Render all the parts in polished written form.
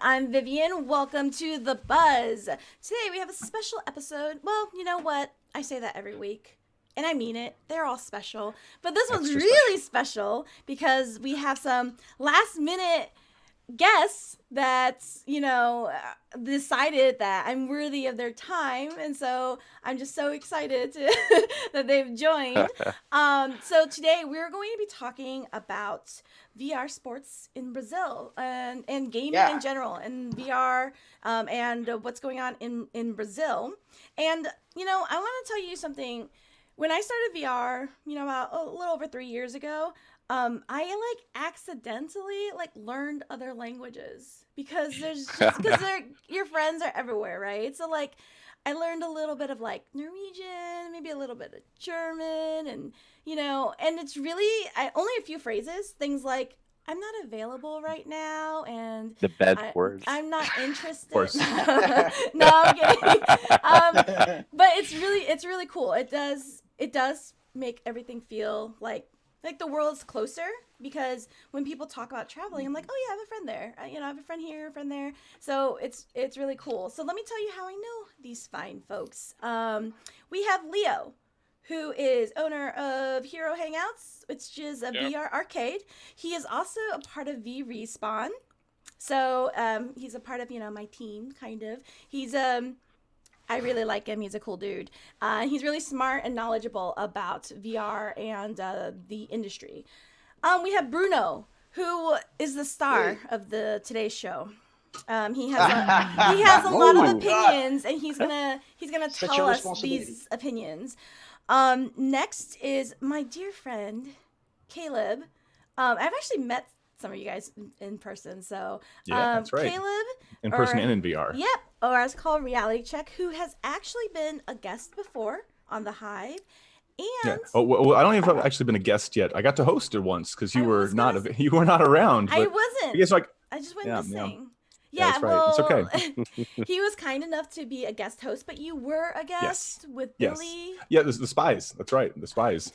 I'm Vivian. Welcome to The Buzz. Today we have a special episode. Well, you know what? I say that every week. And I mean it. They're all special. But this one's really special because we have some last minute guests that, decided that I'm worthy of their time. And so I'm just so excited that they've joined. So today we're going to be talking about VR sports in Brazil and gaming in general and VR and what's going on in Brazil. And, I want to tell you something. When I started VR, about a little over 3 years ago, I accidentally learned other languages because your friends are everywhere, right? So I learned a little bit of Norwegian, maybe a little bit of German, and and it's really only a few phrases, things like I'm not available right now, and the bad words. I'm not interested. No, I'm kidding. But it's really cool. It does make everything feel like the world's closer, because when people talk about traveling, I'm like, oh yeah, I have a friend there. I have a friend here, a friend there. So it's really cool. So let me tell you how I know these fine folks. We have Leo, who is owner of Hero Hangouts, which is a VR arcade. He is also a part of V Respawn. So he's a part of, my team, kind of. He's I really like him. He's a cool dude. He's really smart and knowledgeable about VR and the industry. We have Bruno, who is the star of the Today Show. He has a lot of opinions, and he's gonna tell us these opinions. Next is my dear friend Caleb. I've actually met some of you guys in person, so that's right. Caleb, in person and in VR. Yep, or it's called Reality Check, who has actually been a guest before on the Hive. And well, I don't even have actually been a guest yet. I got to host it once because you were not around. I wasn't. I just went missing. Yeah, that's right. Well, it's okay. He was kind enough to be a guest host, but you were a guest with Billy. Yeah, the Spies. That's right, the Spies.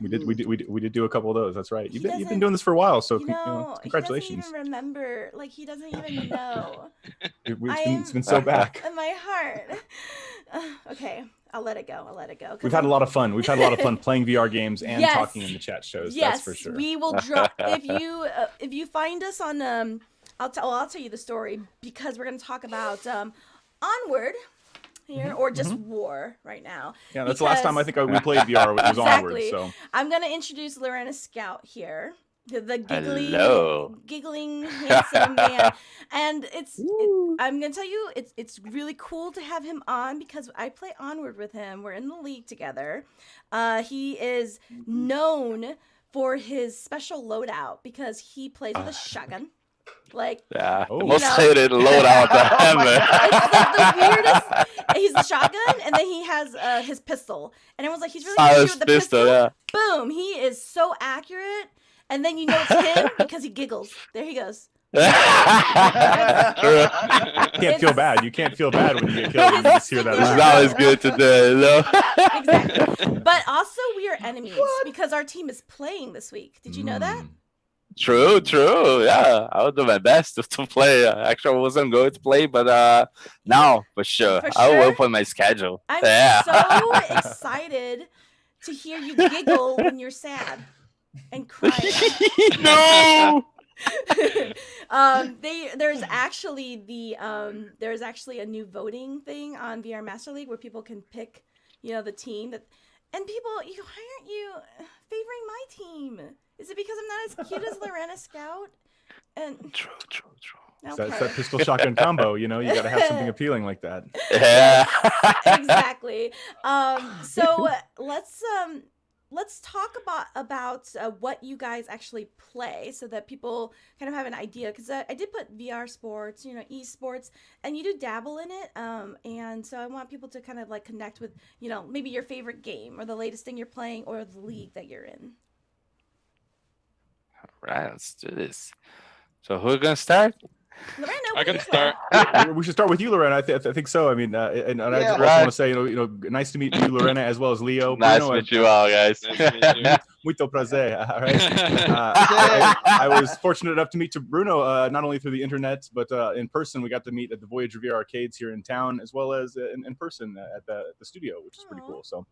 We did do a couple of those. That's right. You've been doing this for a while, so congratulations. He doesn't even remember. He doesn't even know. It's been so back. In my heart. Okay, I'll let it go. We've had a lot of fun. We've had a lot of fun playing VR games and talking in the chat shows. Yes, that's for sure. We will drop if you find us on I'll tell you the story, because we're going to talk about Onward here, or just War right now. Yeah, that's the last time I think we played VR. It was Onward. So I'm going to introduce Lorena Scout here, the giggling handsome man, and I'm going to tell you, it's really cool to have him on because I play Onward with him. We're in the league together. He is known for his special loadout because he plays with a shotgun. The most hated loadout ever. It's the weirdest. He's the shotgun, and then he has his pistol, and everyone's like, he's really good with the pistol. Yeah. Boom! He is so accurate, and then it's him because he giggles. There he goes. You can't feel bad. You can't feel bad when you get killed. You just hear that. It's not as good today, Exactly. But also, we are enemies because our team is playing this week. Did you know that? True. Yeah, I would do my best to play. Actually, I wasn't going to play, but now for sure. I will open my schedule. I'm so excited to hear you giggle when you're sad and cry. No. There's actually a new voting thing on VR Master League where people can pick, the team and people, why aren't you favoring my team? Is it because I'm not as cute as Lorena Scout? And True. Okay. That's that pistol shotgun combo. You got to have something appealing like that. Yeah. Exactly. So let's talk about what you guys actually play, so that people kind of have an idea. Because I did put VR sports, esports, and you do dabble in it. And so I want people to kind of connect with, maybe your favorite game or the latest thing you're playing or the league that you're in. All right, let's do this. So who's gonna start? Lorena, I can start. We should start with you, Lorena. I think so. I mean, and I just also Right. want to say, nice to meet you, Lorena, as well as Leo. Nice Bruno, to meet you all, guys. Nice to meet you. Muito prazer. All right. I was fortunate enough to meet Bruno not only through the internet, but in person. We got to meet at the Voyage Revere arcades here in town, as well as in person at the studio, which is pretty cool. So,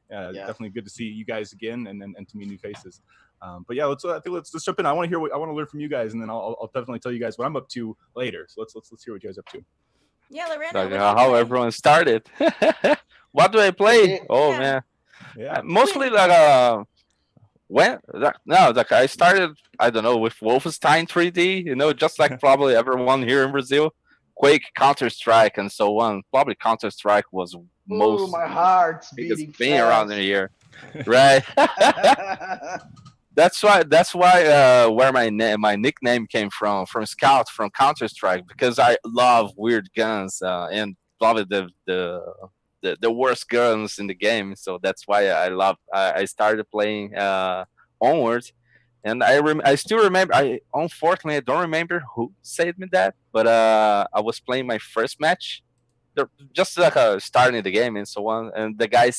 definitely good to see you guys again and to meet new faces. But yeah, let's jump in. I want to learn from you guys, and then I'll definitely tell you guys what I'm up to later. So let's hear what you guys are up to. Yeah, Lorena. How everyone started. What do I play? Oh man, yeah, mostly like I started, I don't know, with Wolfenstein 3D. Just like probably everyone here in Brazil. Quake, Counter-Strike, and so on. Probably Counter-Strike was most my heart's biggest beating thing around the fast. year, right? That's why where my nickname came from Scout, from Counter-Strike, because I love weird guns and probably the worst guns in the game. So that's why I started playing Onward. And I still remember. Unfortunately I don't remember who said me that, but I was playing my first match, just like starting the game and so on. And the guy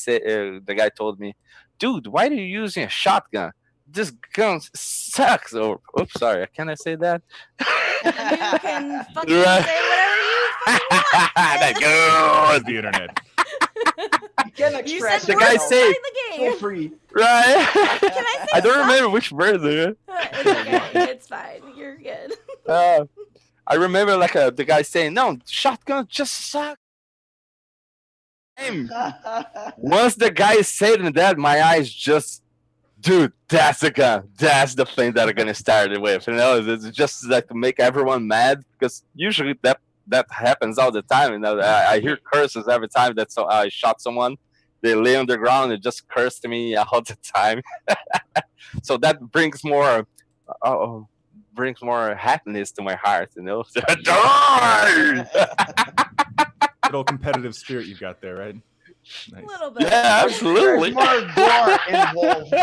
told me, "Dude, why are you using a shotgun? This gun sucks." Or, oops, sorry, can I say that? You can fucking say whatever you fucking want. That goes the internet. You can express the guy said the game. for free. Right. Can I say I don't suck? remember which version. It's okay. It's fine. You're good. I remember like the guy saying, "No, shotgun just suck." Once the guy said that, my eyes just, dude, that's the gun. That's the thing that I'm gonna start it with. It's just like to make everyone mad, because usually that happens all the time. I hear curses every time that I shot someone. They lay on the ground and just curse to me all the time. So that brings more happiness to my heart. Little competitive spirit you've got there, right? Nice. A little bit. Yeah, absolutely. There's more gore involved.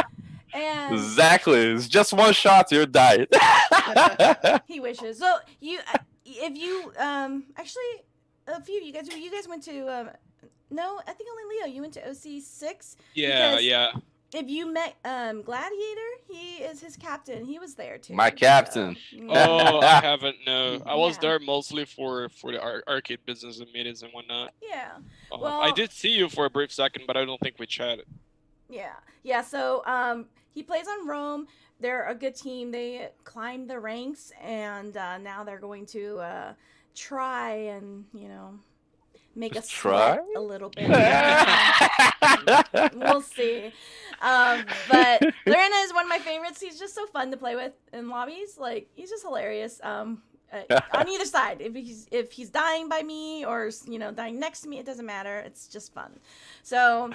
And Exactly. It's just one shot, you die. he wishes. So if you actually a few of you guys went to no, I think only Leo. You went to OC6. Yeah. If you met Gladiator, he is his captain. He was there too. My captain. So, Oh, I haven't. No, I was there mostly for the arcade business and meetings and whatnot. Yeah. I did see you for a brief second, but I don't think we chatted. Yeah. So he plays on Rome. They're a good team. They climbed the ranks, and now they're going to try and make us sweat a little bit. We'll see. But Lorena is one of my favorites. He's just so fun to play with in lobbies. Like, he's just hilarious. On either side, if he's dying by me or dying next to me, it doesn't matter. It's just fun. So,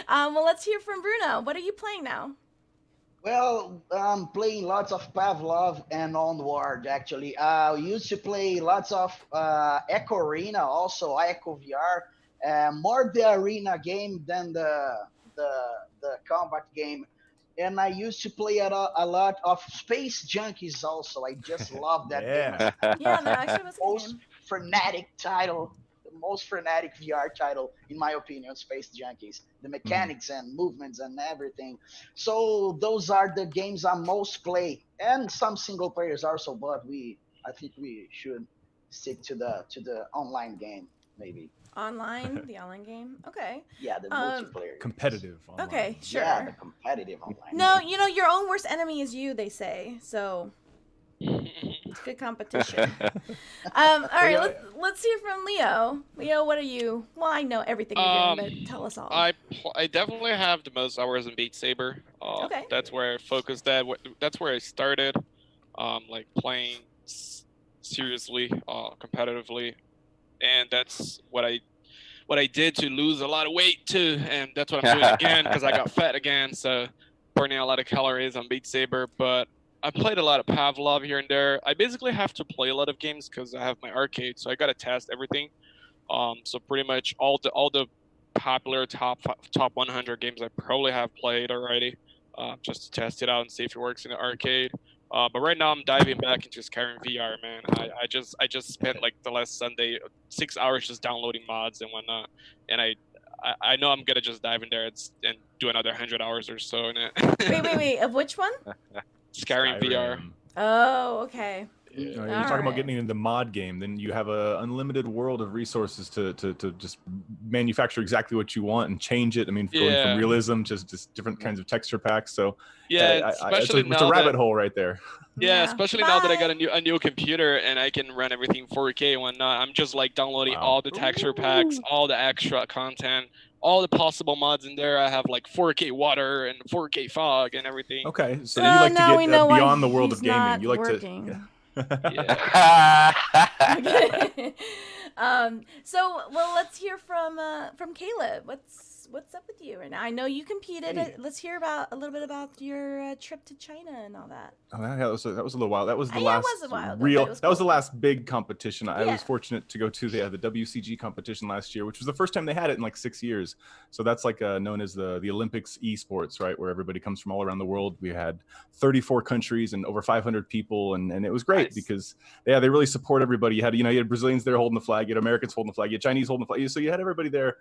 well, let's hear from Bruno. What are you playing now? Well, I'm playing lots of Pavlov and Onward, actually. I used to play lots of Echo Arena, also Echo VR, more the arena game than the combat game. And I used to play a lot of Space Junkies also. I just love that game. Yeah, no, actually was a good game. Frenetic title. Most frenetic VR title, in my opinion, Space Junkies. The mechanics and movements and everything. So those are the games I most play, and some single players also. But I think we should stick to the online game, maybe. The online game. Okay. Yeah, the multiplayer. Competitive. Online. Okay, sure. Yeah, the competitive online. No, your own worst enemy is you, they say. So. It's good competition. All right, let's hear from Leo. Leo, what are you? Well, I know everything you're doing, but tell us all. I definitely have the most hours in Beat Saber. Okay. That's where I focused at. That's where I started, like playing seriously, competitively, and that's what I did to lose a lot of weight too, and that's what I'm doing again because I got fat again. So burning a lot of calories on Beat Saber, but I played a lot of Pavlov here and there. I basically have to play a lot of games because I have my arcade, so I gotta test everything. So pretty much all the popular top 100 games I probably have played already, just to test it out and see if it works in the arcade. But right now I'm diving back into Skyrim VR, man. I just spent like the last Sunday 6 hours just downloading mods and whatnot, and I know I'm gonna just dive in there and do another 100 hours or so in it. Wait. Of which one? Skyrim VR. Oh, okay. You're All talking about right. getting into the mod game, then you have a unlimited world of resources to just manufacture exactly what you want and change it. I mean, going from realism to just different kinds of texture packs. So especially it's a rabbit hole right there. Yeah, especially now that I got Bye. a new computer and I can run everything 4K and whatnot. I'm just like downloading all the texture packs, all the extra content, all the possible mods in there. I have like 4K water and 4K fog and everything. Okay, so you like to get beyond the world of gaming. You like working. to. Okay. So let's hear from Caleb. What's up with you right now? I know you competed. Hey. Let's hear a little bit about your trip to China and all that. Oh, that was a little while. That was the It last was a while, real. was That was cool. the last big competition. I Yeah. was fortunate to go to the WCG competition last year, which was the first time they had it in like 6 years. So that's like known as the Olympics esports, right? Where everybody comes from all around the world. We had 34 countries and over 500 people, and it was great because they really support everybody. You had Brazilians there holding the flag, you had Americans holding the flag, you had Chinese holding the flag. So you had everybody there,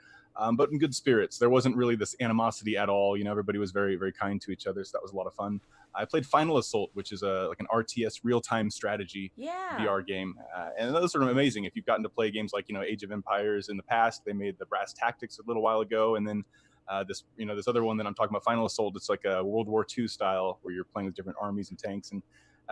but in good spirits. There wasn't really this animosity at all. Everybody was very, very kind to each other. So that was a lot of fun. I played Final Assault, which is like an RTS real-time strategy VR game, and those are amazing. If you've gotten to play games like Age of Empires in the past, they made the Brass Tactics a little while ago, and then this other one that I'm talking about, Final Assault. It's like a World War II style where you're playing with different armies and tanks, and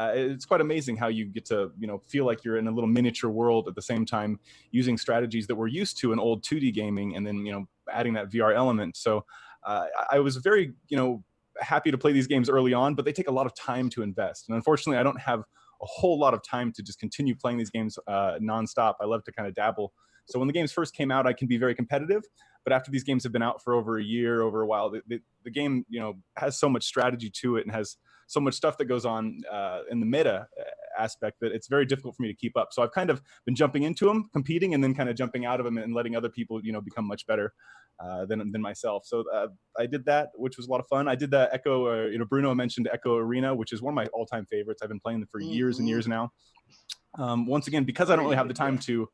it's quite amazing how you get to feel like you're in a little miniature world at the same time, using strategies that we're used to in old 2D gaming, and then adding that VR element. So I was very happy to play these games early on, but they take a lot of time to invest, and unfortunately I don't have a whole lot of time to just continue playing these games nonstop. I love to kind of dabble. So when the games first came out, I can be very competitive, but after these games have been out for over a year, over a while, the game has so much strategy to it and has so much stuff that goes on in the meta aspect that it's very difficult for me to keep up. So I've kind of been jumping into them, competing, and then kind of jumping out of them and letting other people become much better than myself. So I did that, which was a lot of fun. I did the Echo, Bruno mentioned Echo Arena, which is one of my all-time favorites. I've been playing them for years and years now. Once again, because I don't really have the time to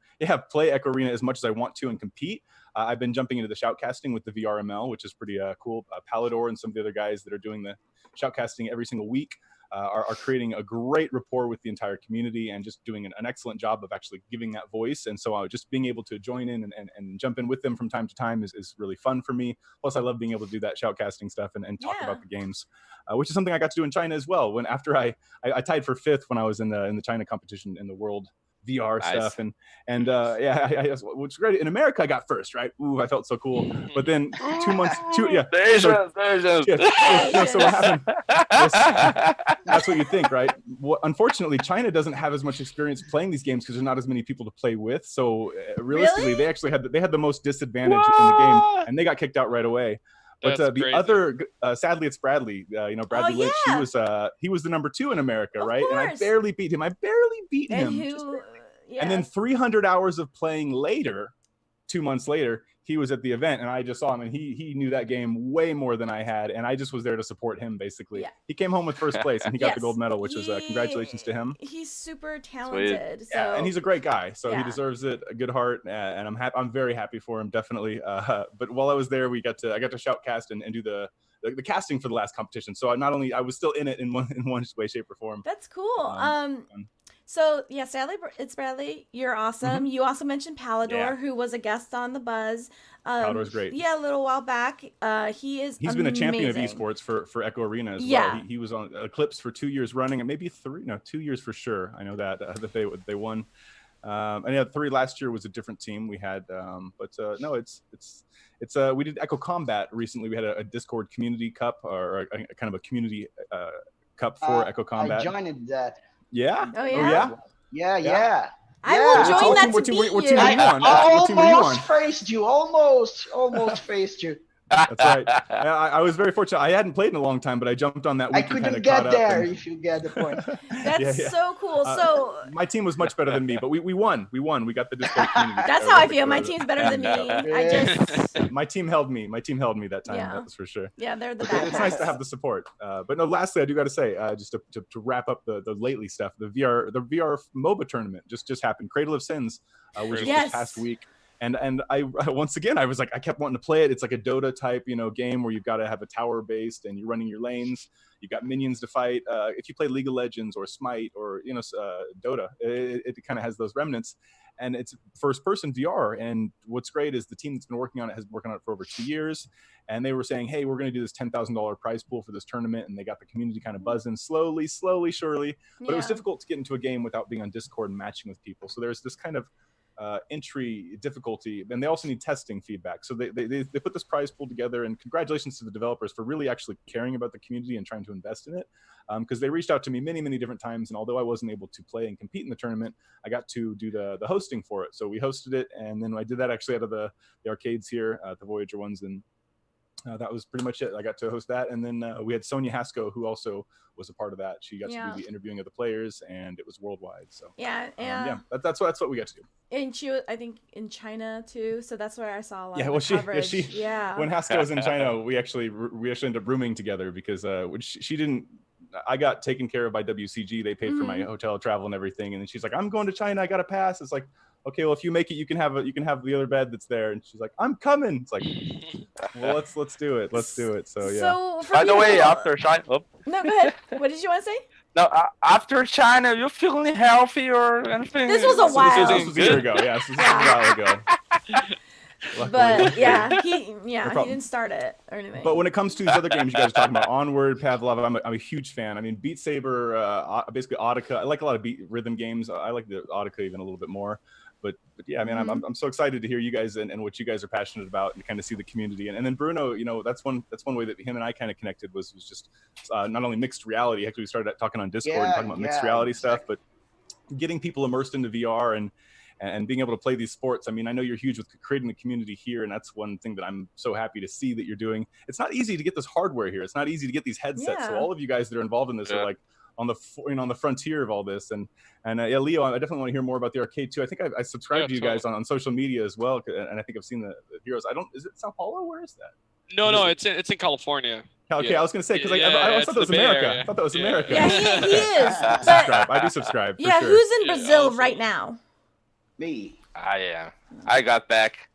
play Echo Arena as much as I want to and compete, I've been jumping into the shoutcasting with the VRML, which is pretty cool. Palador and some of the other guys that are doing the shoutcasting every single week are creating a great rapport with the entire community and just doing an excellent job of actually giving that voice. And so just being able to join in and jump in with them from time to time is really fun for me. Plus, I love being able to do that shoutcasting stuff and talk about the games, which is something I got to do in China as well. After I tied for 5th when I was in the China competition in the world VR stuff, and which is great. In America, I got 1st, right? Ooh, I felt so cool. But then 2 months, so what happened? That's what you think, right? Unfortunately, China doesn't have as much experience playing these games because there's not as many people to play with. So realistically, they actually had the most disadvantage in the game, and they got kicked out right away. But the other, sadly, it's Bradley. Bradley Lynch. He was the number 2 in America, right? And I barely beat him. And then 300 hours of playing later, 2 months later, he was at the event, and I just saw him, and he knew that game way more than I had, and I just was there to support him, basically. Yeah. He came home with 1st place, and he got the gold medal, which was congratulations to him. He's super talented. So. Yeah, and he's a great guy, so he deserves it. A good heart, and I'm very happy for him, definitely. But while I was there, I got to shoutcast and do the casting for the last competition. So I was still in it in one way, shape, or form. That's cool. So sadly, it's Bradley. You're awesome. You also mentioned Palador, who was a guest on the Buzz. Palador's great. Yeah, a little while back. He's been a champion of esports for Echo Arena as well. He was on Eclipse for 2 years running, and maybe 2 years for sure. I know that they won. And 3 last year was a different team we had. We did Echo Combat recently. We had a Discord community cup or a kind of a community cup for Echo Combat. I joined that. Yeah. Oh yeah. Yeah. I will join that to beat you. I almost faced you. Almost faced you. That's right. I was very fortunate. I hadn't played in a long time, but I jumped on that I week and kind couldn't of get caught up. there, And if you get the point. That's yeah. so cool. So my team was much better than me, but we won. We got the Discord community. that's how I feel. My team's better than me. I Yeah. just My team held me. My team held me that time. Yeah. That's for sure. yeah, they're the But bad it's nice to guys. have the support. But no, lastly, I do got to say, just to wrap up the lately stuff, the VR MOBA tournament just happened. Cradle of Sins was just Yes. this past week. And I once again I was like, I kept wanting to play it. It's like a Dota type, game where you've got to have a tower based and you're running your lanes. You've got minions to fight. If you play League of Legends or Smite or Dota, it kind of has those remnants. And it's first person VR. And what's great is the team that's been working on it has been working on it for over 2 years. And they were saying, hey, we're going to do this $10,000 prize pool for this tournament. And they got the community kind of buzzing slowly, surely. But it was Yeah. difficult to get into a game without being on Discord and matching with people. So there's this kind of entry difficulty, and they also need testing feedback. So they put this prize pool together, and congratulations to the developers for really actually caring about the community and trying to invest in it, because they reached out to me many different times, and although I wasn't able to play and compete in the tournament, I got to do the hosting for it. So we hosted it, and then I did that actually out of the arcades here, the Voyager ones, and that was pretty much it. I got to host that, and then we had Sonia Haskell, who also was a part of that. She got to do the interviewing of the players, and it was worldwide. So Yeah, that's what we got to do. and she was, I think, in China too. So that's where I saw a lot of Well, the coverage. when Haskell was in China, we actually ended up rooming together because she didn't. I got taken care of by WCG. They paid for my hotel travel and everything, and then she's like, "I'm going to China. I got a pass." It's like, okay, well, if you make it, you can have the other bed that's there. And she's like, "I'm coming." It's like, well, let's do it. Let's do it. So yeah. So for By the people- way, after China, no, go ahead. What did you want to say? no, after China, you feeling healthy or anything? This was a while. This was a year ago. Yeah, this was a while ago. Luckily. But yeah, he didn't start it or anything. But when it comes to these other games you guys are talking about, Onward, Pavlov, I'm a huge fan. I mean, Beat Saber, basically Audica. I like a lot of beat rhythm games. I like the Audica even a little bit more. But yeah, I mean, I'm so excited to hear you guys and what you guys are passionate about, and kind of see the community. And then Bruno, that's one way that him and I kind of connected was just not only mixed reality. Actually, we started talking on Discord and talking about mixed reality stuff, but getting people immersed into VR and being able to play these sports. I mean, I know you're huge with creating the community here, and that's one thing that I'm so happy to see that you're doing. It's not easy to get this hardware here. It's not easy to get these headsets. Yeah. So all of you guys that are involved in this are like on the frontier of all this. And Leo, I definitely want to hear more about the arcade too. I think I subscribed to you guys on social media as well, and I think I've seen the videos. Is it Sao Paulo? Where is that? No, it's in California. Okay, Yeah. I was gonna say because I it's thought that was the Bay America. Area. I thought that was America. yeah, he is. But Subscribe. I do subscribe. For yeah, sure. who's in Yeah, Brazil also- right now? Me. I got back.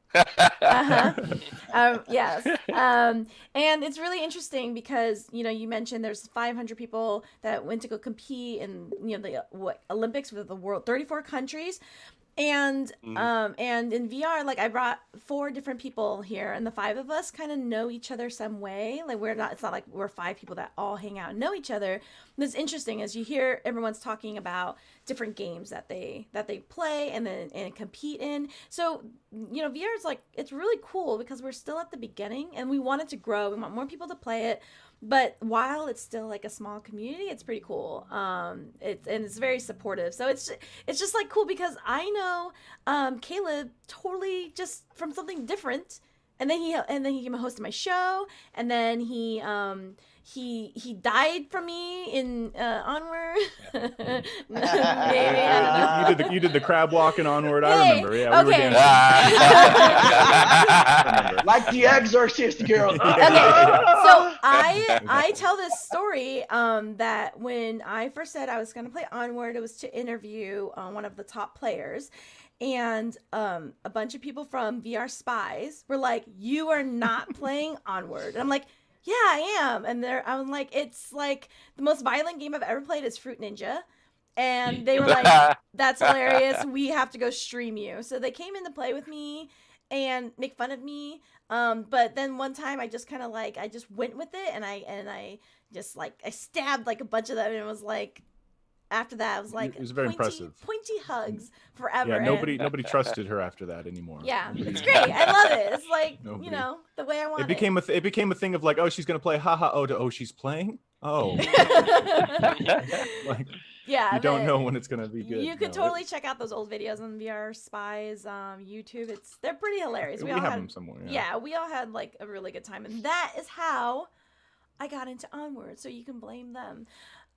Yes. And it's really interesting because, you mentioned there's 500 people that went to go compete in, the Olympics with the world, 34 countries. And and in VR, like I brought 4 different people here, and the 5 of us kind of know each other some way. Like it's not like we're 5 people that all hang out and know each other. And it's interesting as you hear everyone's talking about different games that they play and compete in. So VR is like, it's really cool because we're still at the beginning and we want it to grow. We want more people to play it. But while it's still like a small community, it's pretty cool. It's very supportive. So it's just like cool because I know Caleb totally just from something different, and then he came and hosted my show, and then he died for me in Onward. Maybe, I don't know. You did the crab walk in Onward. Hey, I remember. Yeah, we were okay. dancing. I remember. Like the Exorcist girl. Okay, so I tell this story that when I first said I was going to play Onward, it was to interview one of the top players, and a bunch of people from VR Spies were like, "You are not playing Onward," and I'm like, "Yeah, I am," and I'm like, "It's like the most violent game I've ever played is Fruit Ninja." And they were like, "That's hilarious. We have to go stream you." So they came in to play with me and make fun of me. But then one time I just kind of I just went with it, and I just I stabbed like a bunch of them, and it was like, after that I was like, it was very impressive. Pointy hugs forever. Yeah, and- nobody trusted her after that anymore. Yeah, it's great. I love it. It's like, Nobody. the way I want It became a thing of like, oh, she's gonna play, haha, oh, she's playing, oh. Like, Yeah, you don't know when it's gonna be good. You could totally check out those old videos on VR Spies YouTube. They're pretty hilarious. We all have had, them somewhere. Yeah, we all had like a really good time, and that is how I got into Onward. So you can blame them.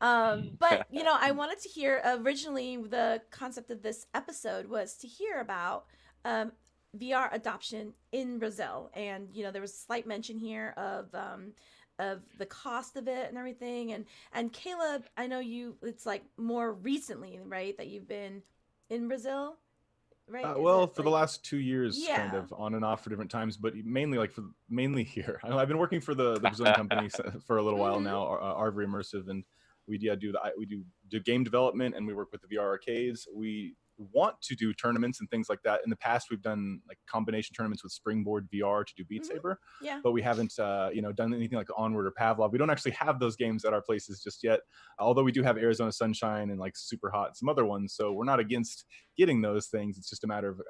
But I wanted to hear originally the concept of this episode was to hear about VR adoption in Brazil, and there was a slight mention here of the cost of it and everything, and Caleb, I know it's like more recently, right, that you've been in Brazil, right? Well, for the last 2 years, Yeah. kind of on and off for different times, but mainly here. I've been working for the Brazilian company for a little while now, Arvory Immersive, and we do game development, and we work with the VR arcades. We want to do tournaments and things like that. In the past, we've done like combination tournaments with Springboard VR to do Beat Saber, but we haven't done anything like Onward or Pavlov. We don't actually have those games at our places just yet, although we do have Arizona Sunshine and like Super Hot and some other ones, so we're not against getting those things. It's just a matter of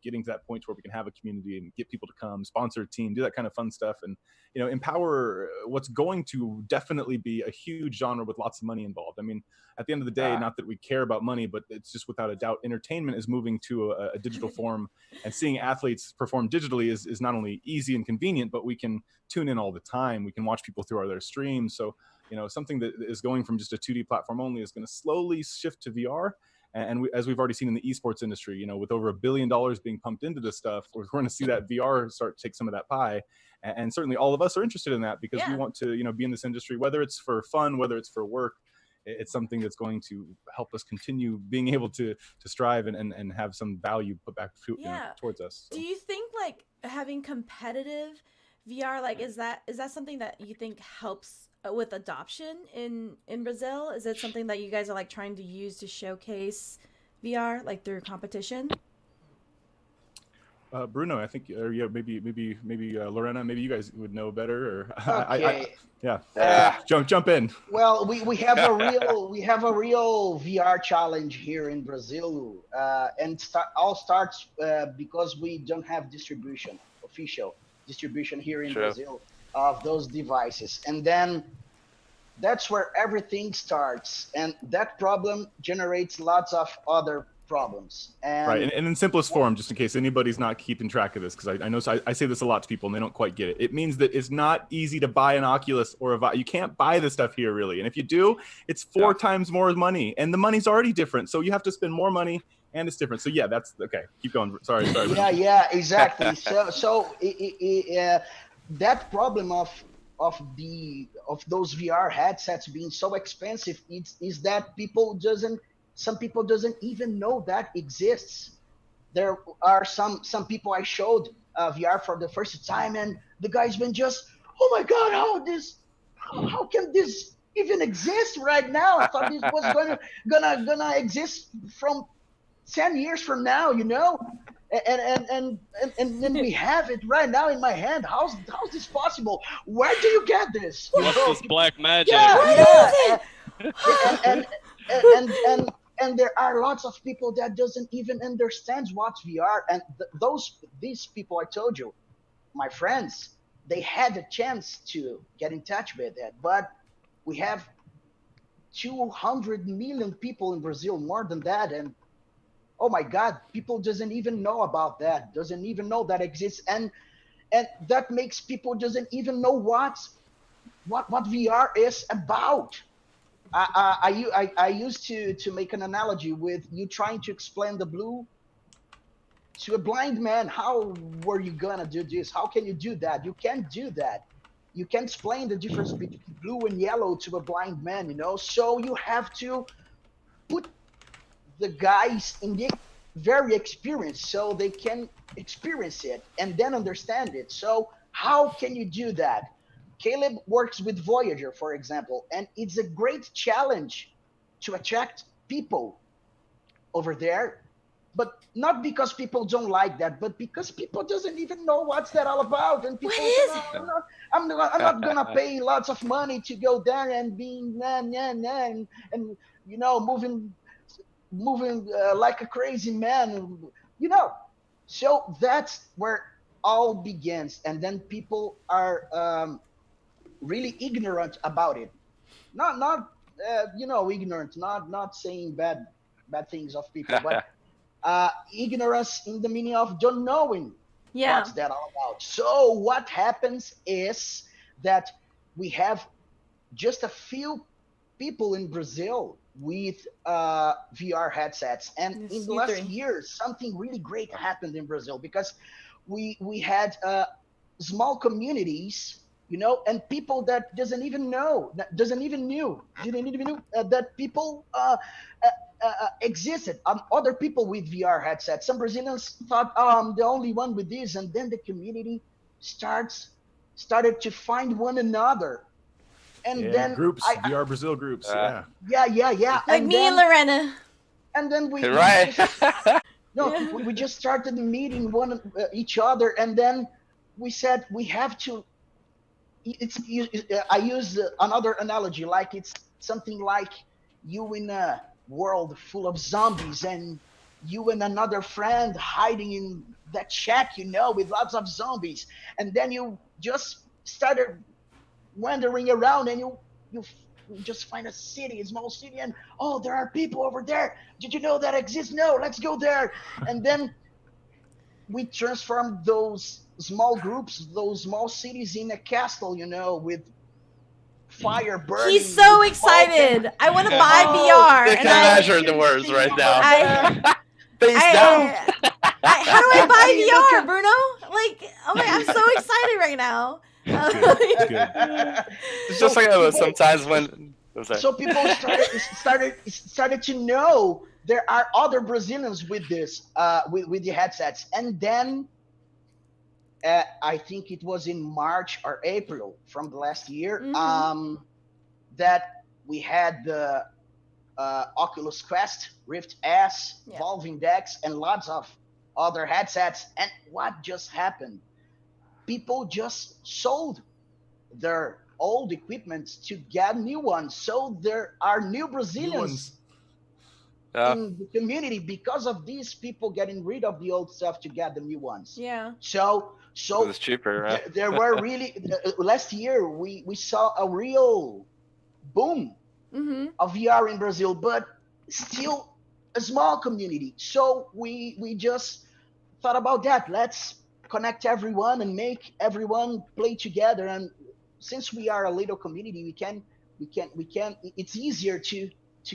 getting to that point where we can have a community and get people to come, sponsor a team, do that kind of fun stuff, and empower what's going to definitely be a huge genre with lots of money involved. I mean, at the end of the day, not that we care about money, but it's just without a doubt, entertainment is moving to a digital form, and seeing athletes perform digitally is not only easy and convenient, but we can tune in all the time. We can watch people through their streams. So, something that is going from just a 2D platform only is going to slowly shift to VR. And as we've already seen in the esports industry, with over $1 billion being pumped into this stuff, we're going to see that VR start to take some of that pie. And certainly all of us are interested in that because we want to, be in this industry, whether it's for fun, whether it's for work. It's something that's going to help us continue being able to strive and have some value put back towards us. So. Do you think like having competitive VR, like is that something that you think helps with adoption in Brazil? Is it something that you guys are like trying to use to showcase VR like through competition? Bruno, I think, or maybe Lorena, maybe you guys would know better. Or Okay. Jump in. Well, we have a real VR challenge here in Brazil, and all starts because we don't have official distribution here in Brazil of those devices, and then that's where everything starts, and that problem generates lots of other problems. And right, and in simplest form, just in case anybody's not keeping track of this, because I know I say this a lot to people and they don't quite get it. It means that it's not easy to buy an Oculus or a Vive. You can't buy this stuff here really, and if you do, it's 4 times more money, and the money's already different, so you have to spend more money, and it's different. So yeah, that's okay. Keep going. Sorry. Yeah, exactly. So that problem of those VR headsets being so expensive is that some people doesn't even know that exists. There are some people I showed VR for the first time, and the guy's been just, oh my God, how can this even exist right now? I thought this was gonna exist from 10 years from now, and then we have it right now in my hand. How's this possible? Where do you get this? What's this black magic? Yeah. And there are lots of people that doesn't even understand what's VR. And these people I told you, my friends, they had a chance to get in touch with it. But we have 200 million people in Brazil, more than that. And oh my God, people doesn't even know about that, doesn't even know that exists. And that makes people doesn't even know what VR is about. I used to make an analogy with you trying to explain the blue to a blind man. How were you gonna do this? How can you do that? You can't do that. You can't explain the difference between blue and yellow to a blind man, So you have to put the guys in the very experienced so they can experience it and then understand it. So how can you do that? Caleb works with Voyager, for example, and it's a great challenge to attract people over there, but not because people don't like that, but because people doesn't even know what's that all about. And people say, I'm not gonna pay lots of money to go there and being and moving like a crazy man, So that's where all begins, and then people are really ignorant about it. Not ignorant. Not saying bad things of people, but ignorance in the meaning of don't knowing Yeah. what's that all about. So what happens is that we have just a few people in Brazil with VR headsets, and It's in the you last three. year, something really great happened in Brazil because we had small communities, and people that didn't even knew that people existed. Other people with VR headsets. Some Brazilians thought, "Oh, I'm the only one with this," and then the community started to find one another, and Yeah, then groups, VR Brazil groups. Yeah. yeah, Like and me and then Lorena. we Right. just no, Yeah. we just started meeting each other, and then we said we have to. I use another analogy, like it's something like you in a world full of zombies, and you and another friend hiding in that shack, with lots of zombies, and then you just started wandering around, and you just find a city, a small city, and oh, there are people over there. Did you know that exists? No, let's go there. And then we transformed those small groups, those small cities, in a castle, with fire burning. He's so with smoke excited. I want to Yeah. buy Oh, VR. They And can I, imagine the words right now. Face down. how do I buy You VR, can- Bruno? Like, oh my, I'm so excited right now. It's good. It's good. It's just like people- sometimes when. I'm sorry. So people started to know there are other Brazilians with this, with the headsets, and then I think it was in March or April from the last year, Mhm. that we had the Oculus Quest, Rift S, Yeah. Valve Index, and lots of other headsets. And what just happened? People just sold their old equipment to get new ones. So there are new New Brazilians ones. Yeah. in the community because of these people getting rid of the old stuff to get the new ones. Yeah. So It's cheaper, right? there were really last year we saw a real boom Mm-hmm. of VR in Brazil, but still a small community. So we just thought about that. Let's connect everyone and make everyone play together. And since we are a little community, we can. It's easier to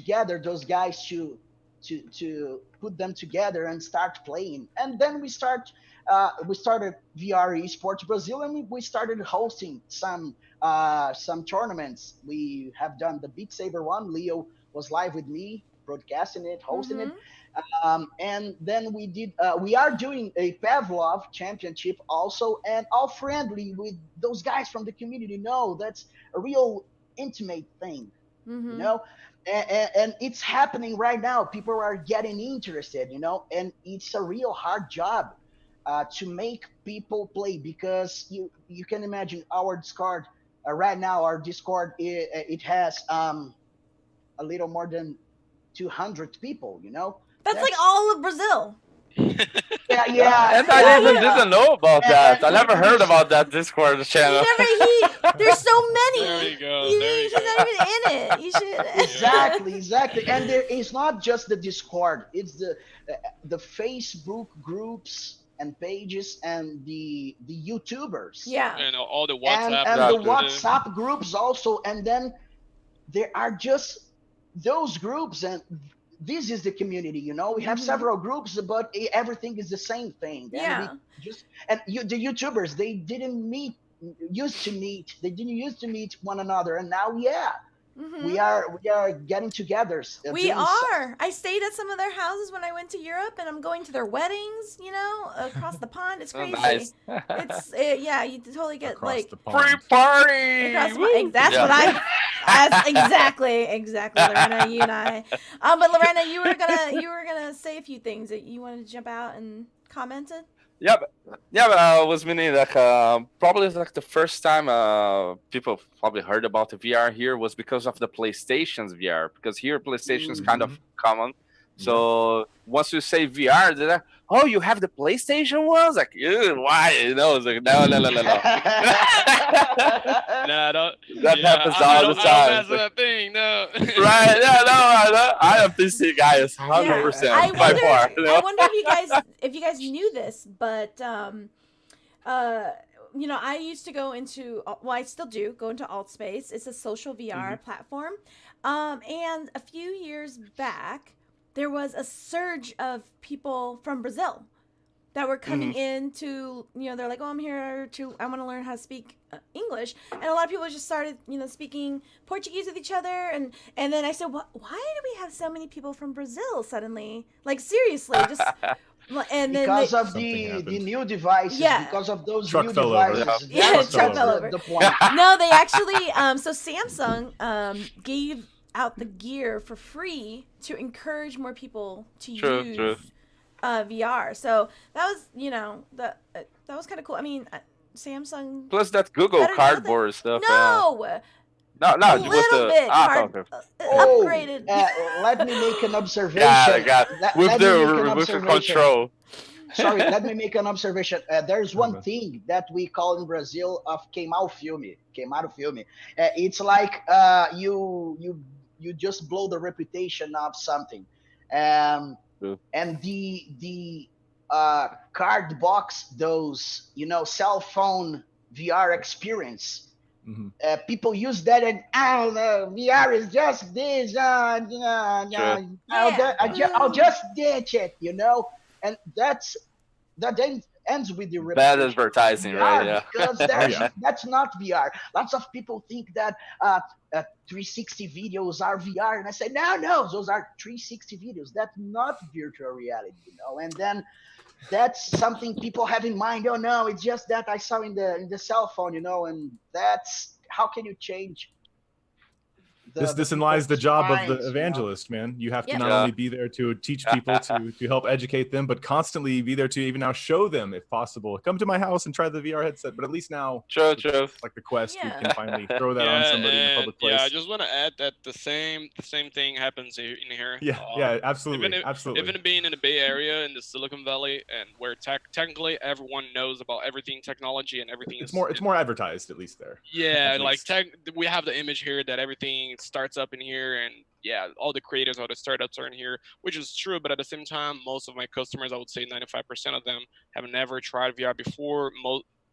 gather those guys to put them together and start playing. And then we started VR Esports Brazil, and we started hosting some tournaments. We have done the Beat Saber one. Leo was live with me, broadcasting it, hosting it. And then we are doing a Pavlov championship also, and all friendly with those guys from the community. No, that's a real intimate thing, Mm-hmm. and it's happening right now. People are getting interested, and it's a real hard job to make people play, because you can imagine our Discord right now. Our Discord, it has a little more than 200 people. That's like all of Brazil. Yeah. And I even yeah. didn't know about that. And I never we- heard about that Discord You channel. there's so many. There you go, You, there you he's not even in it. You should. Exactly. And there is not just the Discord. It's the Facebook groups and pages, and the YouTubers. Yeah. And all the And WhatsApp. the groups, WhatsApp groups also. And then there are just those groups, and this is the community. We have Mhm. several groups, but everything is the same thing. And Yeah. the YouTubers, they didn't used to meet. They didn't used to meet one another, and now, Mhm. we are getting together. We are. I stayed at some of their houses when I went to Europe, and I'm going to their weddings. Across the pond. It's Oh, crazy. nice. Yeah, you totally get Across like the Free pond. party! across. Woo! That's Yeah. what That's exactly, Lorena. You and I. But Lorena, you were gonna say a few things that you wanted to jump out and comment on. But I was meaning like probably like the first time people probably heard about the VR here was because of the PlayStation's VR, because here PlayStation is kind of common, So once you say VR, they're like, oh, you have the PlayStation ones? Like, ew, why? You know, it's like, no. Nah, don't. That Yeah, happens I all don't. the I don't time. mess with that thing. No. Right? Yeah, no, I am PC guys, 100% I by wonder. far. You know? I wonder if you guys knew this, but you know, I used to go into, well, I still do go into Altspace. It's a social VR platform, and a few years back, there was a surge of people from Brazil that were coming in to, you know, they're like, oh, I want to learn how to speak English. And a lot of people just started, you know, speaking Portuguese with each other. And then I said, why do we have so many people from Brazil suddenly? Like, seriously, just... And then because of Something the happened. new devices, Yeah. because of those Truck new fell over. devices. Yeah, That's truck fell over. the point. No, they actually, so Samsung gave out the gear for free to encourage more people to use VR. So that was, you know, that was kind of cool. I mean, Samsung. Plus that Google better than Cardboard stuff. No, No, a it was little bit okay. upgraded. Let me make an observation. With Let me make an the observation. control. Sorry, let me make an observation. There's one thing that we call in Brazil of queimar o filme. It's like you just blow the reputation of something, and the card box, those, you know, cell phone VR experience. People use that and VR is just this. I'll just ditch it, you know, and that ends with the Bad reputation. advertising, right? Yeah. Because that's not VR. Lots of people think that 360 videos are VR, and I say no, those are 360 videos. That's not virtual reality, you know. And then that's something people have in mind. Oh no, it's just that I saw in the cell phone, you know. And that's how can you change? This lies the job of the minds, evangelist, man. You have to Yep. not only be there to teach people, to help educate them, but constantly be there to even now show them, if possible. Come to my house and try the VR headset. But at least now, True. like the Quest, we Yeah. can finally throw that on somebody in a public place. Yeah, I just want to add that the same thing happens in here. Yeah, absolutely, Even being in the Bay Area, in the Silicon Valley, and where technically everyone knows about everything technology and everything. It's more advertised, at least there. Yeah, like we have the image here that everything starts up in here, and yeah, all the creators, all the startups are in here, which is true. But at the same time, most of my customers, I would say 95% of them, have never tried VR before.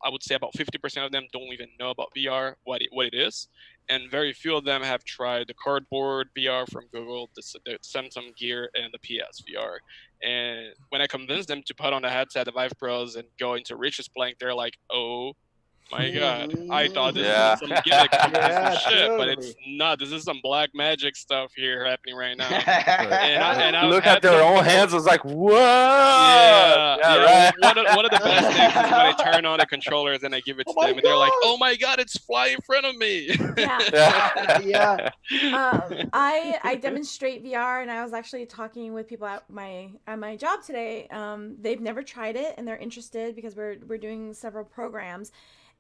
I would say about 50% of them don't even know about VR, what it is, and very few of them have tried the cardboard VR from Google, the Samsung Gear, and the PS VR. And when I convince them to put on the headset, the Vive Pros, and go into Rich's Plank, they're like, oh my God, I thought this was some gimmick shit, but it's not. This is some black magic stuff here happening right now. And I look at their own hands. I was like, whoa! Yeah. Right. One of the best things is when I turn on the controllers and I give it to them, and they're like, "Oh my God, it's flying in front of me!" Yeah. I demonstrate VR, and I was actually talking with people at my job today. They've never tried it, and they're interested because we're doing several programs.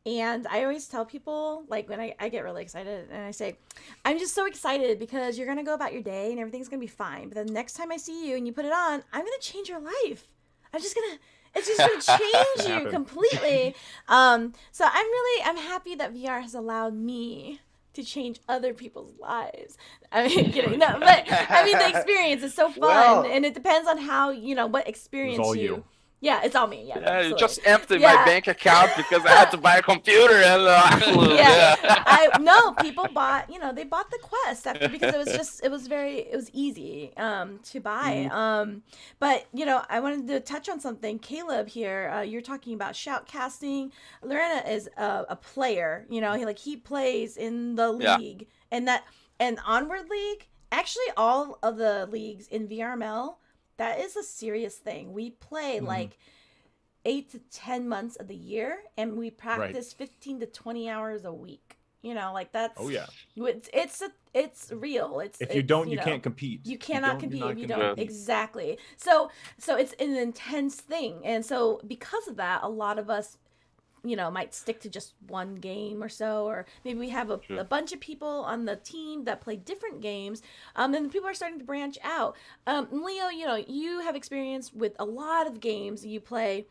And I always tell people, like, when I get really excited, and I say, I'm just so excited because you're going to go about your day and everything's going to be fine. But the next time I see you and you put it on, I'm going to change your life. It's just going to change you completely. So I'm happy that VR has allowed me to change other people's lives. I mean, no, but I mean, the experience is so fun, and it depends on how, what experience you. Yeah, it's all me. Yeah, you just emptied my bank account because I had to buy a computer and no, people bought, they bought the Quest because it was easy to buy. But I wanted to touch on something. Caleb here, you're talking about shoutcasting. Lorena is a player. He plays in the league and Onward League. Actually, all of the leagues in VRML. That is a serious thing. We play like 8 to 10 months of the year, and we practice 15 to 20 hours a week. That's it's real. If you don't, you can't compete. You cannot compete if you don't. Exactly. So it's an intense thing, and so because of that, a lot of us might stick to just one game or so, or maybe we have a bunch of people on the team that play different games, and people are starting to branch out. Leo, you have experience with a lot of games you play.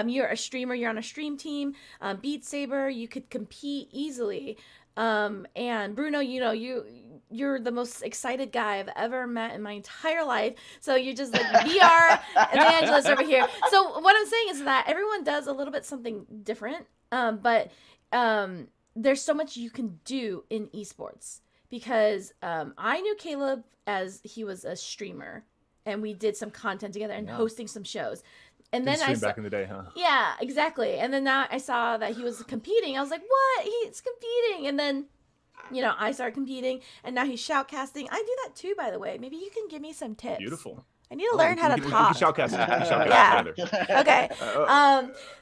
You're a streamer, you're on a stream team. Beat Saber, you could compete easily. And Bruno, you're the most excited guy I've ever met in my entire life. So you're just like VR evangelist over here. So what I'm saying is that everyone does a little bit something different. But there's so much you can do in esports, because I knew Caleb as he was a streamer, and we did some content together and hosting some shows. And then I saw, back in the day, huh? Yeah, exactly. And then now I saw that he was competing. I was like, what? He's competing. And then, I started competing, and now he's shoutcasting. I do that too, by the way. Maybe you can give me some tips. Beautiful. I need to learn how to talk. We can shoutcast Yeah. together. Okay.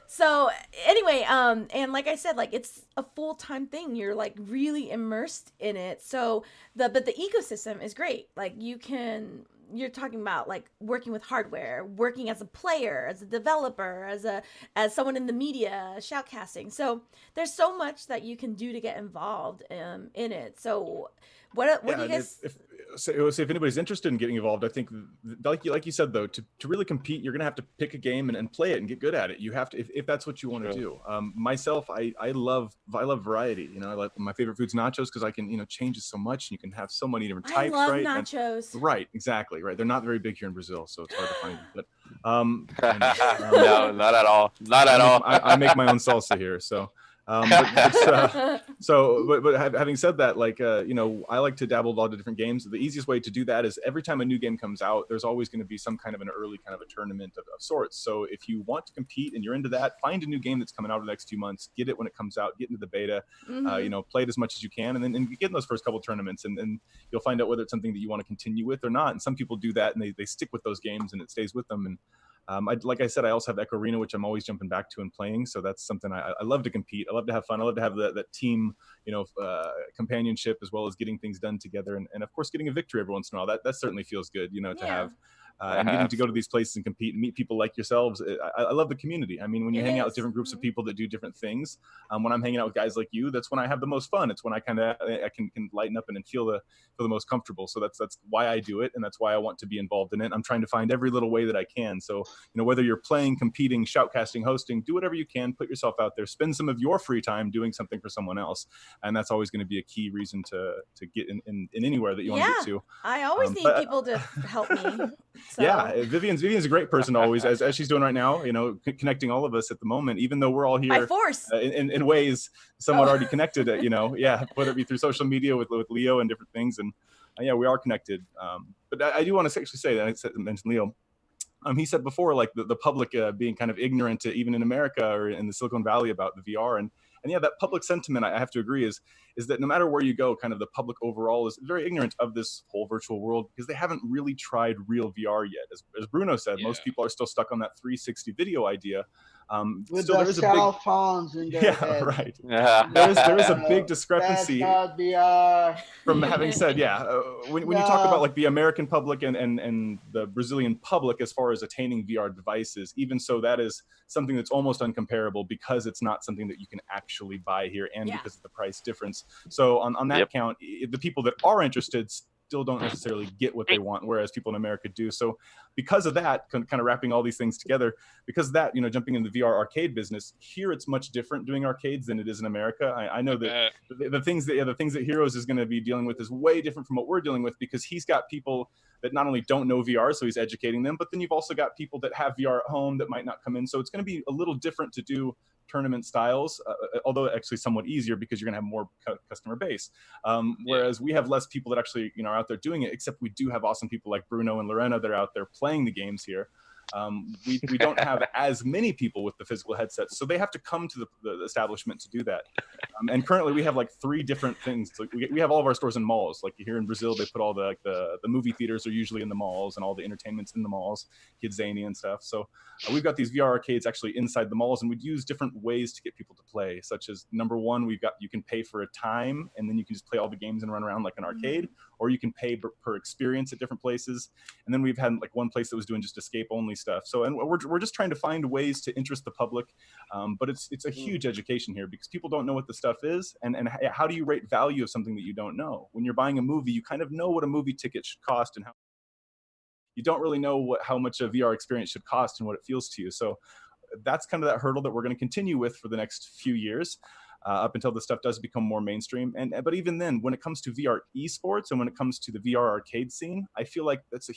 So anyway, and like I said, like it's a full-time thing. You're like really immersed in it. So but the ecosystem is great. Like you're talking about like working with hardware, working as a player, as a developer, as someone in the media, shoutcasting. So there's so much that you can do to get involved in it. So what do you guys? If anybody's interested in getting involved, I think, like you said, though, to really compete, you're going to have to pick a game and play it and get good at it. You have to, if that's what you want to do. Myself, I love variety. I like my favorite food's nachos, because I can, change it so much, and you can have so many different types. I love right? nachos. Right, exactly. Right, they're not very big here in Brazil, so it's hard to find them. But no, not at all. Not at all. I make my own salsa here, so. But having said that, like, I like to dabble in a lot of different games. The easiest way to do that is every time a new game comes out, there's always going to be some kind of an early kind of a tournament of sorts. So if you want to compete and you're into that, find a new game that's coming out in the next few months, get it when it comes out, get into the beta, play it as much as you can, and then get in those first couple of tournaments, and you'll find out whether it's something that you want to continue with or not. And some people do that, and they stick with those games, and it stays with them. And like I said, I also have Echo Arena, which I'm always jumping back to and playing. So that's something I love to compete. I love to have fun. I love to have that team, companionship, as well as getting things done together. And of course, getting a victory every once in a while. That certainly feels good, to have. And getting to go to these places and compete and meet people like yourselves. I love the community. I mean, when you hang out with different groups of people that do different things, when I'm hanging out with guys like you, that's when I have the most fun. It's when I can lighten up and feel the most comfortable. So that's why I do it, and that's why I want to be involved in it. I'm trying to find every little way that I can. So whether you're playing, competing, shoutcasting, hosting, do whatever you can. Put yourself out there. Spend some of your free time doing something for someone else, and that's always going to be a key reason to get in anywhere that you want to get to. I always need people to help me. So. Yeah, Vivian's a great person always, as she's doing right now, connecting all of us at the moment, even though we're all here by force in ways somewhat already connected, whether it be through social media with Leo and different things. And we are connected. But I do want to actually say that I mentioned Leo. He said before, like the public being kind of ignorant, even in America or in the Silicon Valley, about the VR. And that public sentiment, I have to agree, is that no matter where you go, kind of the public overall is very ignorant of this whole virtual world, because they haven't really tried real VR yet. As Bruno said, most people are still stuck on that 360 video idea. With the cell phones in their head. Right. Yeah. There is a big discrepancy from having said, when you talk about like the American public and the Brazilian public as far as attaining VR devices, even so, that is something that's almost uncomparable, because it's not something that you can actually buy here, and because of the price difference. So on that count, the people that are interested still don't necessarily get what they want, whereas people in America do. So because of that, kind of wrapping all these things together, because of that, jumping in the VR arcade business, here it's much different doing arcades than it is in America. I know that the things that Heroes is going to be dealing with is way different from what we're dealing with, because he's got people that not only don't know VR, so he's educating them, but then you've also got people that have VR at home that might not come in. So it's going to be a little different to do tournament styles, although actually somewhat easier, because you're going to have more customer base. Whereas we have less people that actually are out there doing it, except we do have awesome people like Bruno and Lorena that are out there playing the games here. We don't have as many people with the physical headsets, so they have to come to the establishment to do that. And currently we have like 3 different things. Like we have all of our stores in malls. Like here in Brazil, they put all the movie theaters are usually in the malls, and all the entertainment's in the malls, Kidzania and stuff. So we've got these VR arcades actually inside the malls, and we'd use different ways to get people to play, such as number one, you can pay for a time, and then you can just play all the games and run around like an arcade, or you can pay per experience at different places. And then we've had like one place that was doing just escape only stuff. So, and we're just trying to find ways to interest the public, but it's a huge education here because people don't know what the stuff is, and how do you rate value of something that you don't know? When you're buying a movie, you kind of know what a movie ticket should cost, and how you don't really know how much a VR experience should cost and what it feels to you. So that's kind of that hurdle that we're going to continue with for the next few years. Up until this stuff does become more mainstream, but even then, when it comes to VR esports and when it comes to the VR arcade scene, I feel like it's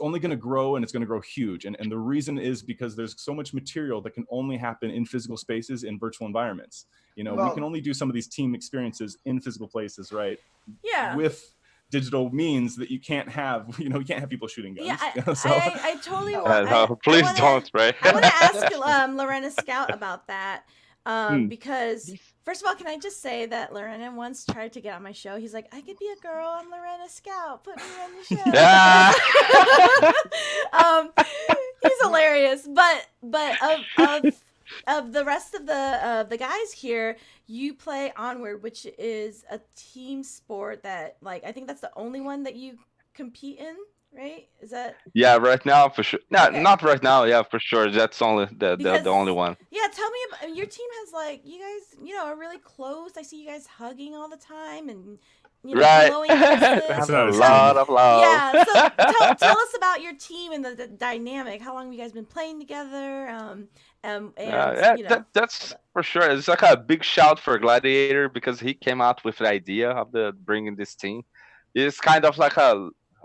only going to grow, and it's going to grow huge. And the reason is because there's so much material that can only happen in physical spaces in virtual environments. You know, we can only do some of these team experiences in physical places, right? Yeah. With digital means that you can't have, you can't have people shooting guns. Yeah, So, I totally want. No, please don't, right? I want to ask Lorena Scout about that. Because first of all, can I just say that Lorena once tried to get on my show? He's like, I could be a girl on Lorena Scout. Put me on the show. Yeah. He's hilarious. But of the rest of the guys here, you play Onward, which is a team sport that, like, I think that's the only one that you compete in. Right? Is that? Yeah, right now for sure. No, not right now. Yeah, for sure. That's only the only one. Yeah, tell me about your team. Has like you guys, are really close. I see you guys hugging all the time and right. blowing kisses. That's a lot of love. Yeah, so tell us about your team and the dynamic. How long have you guys been playing together? That's for sure. It's like a big shout for Gladiator because he came out with the idea of bringing this team. It's kind of like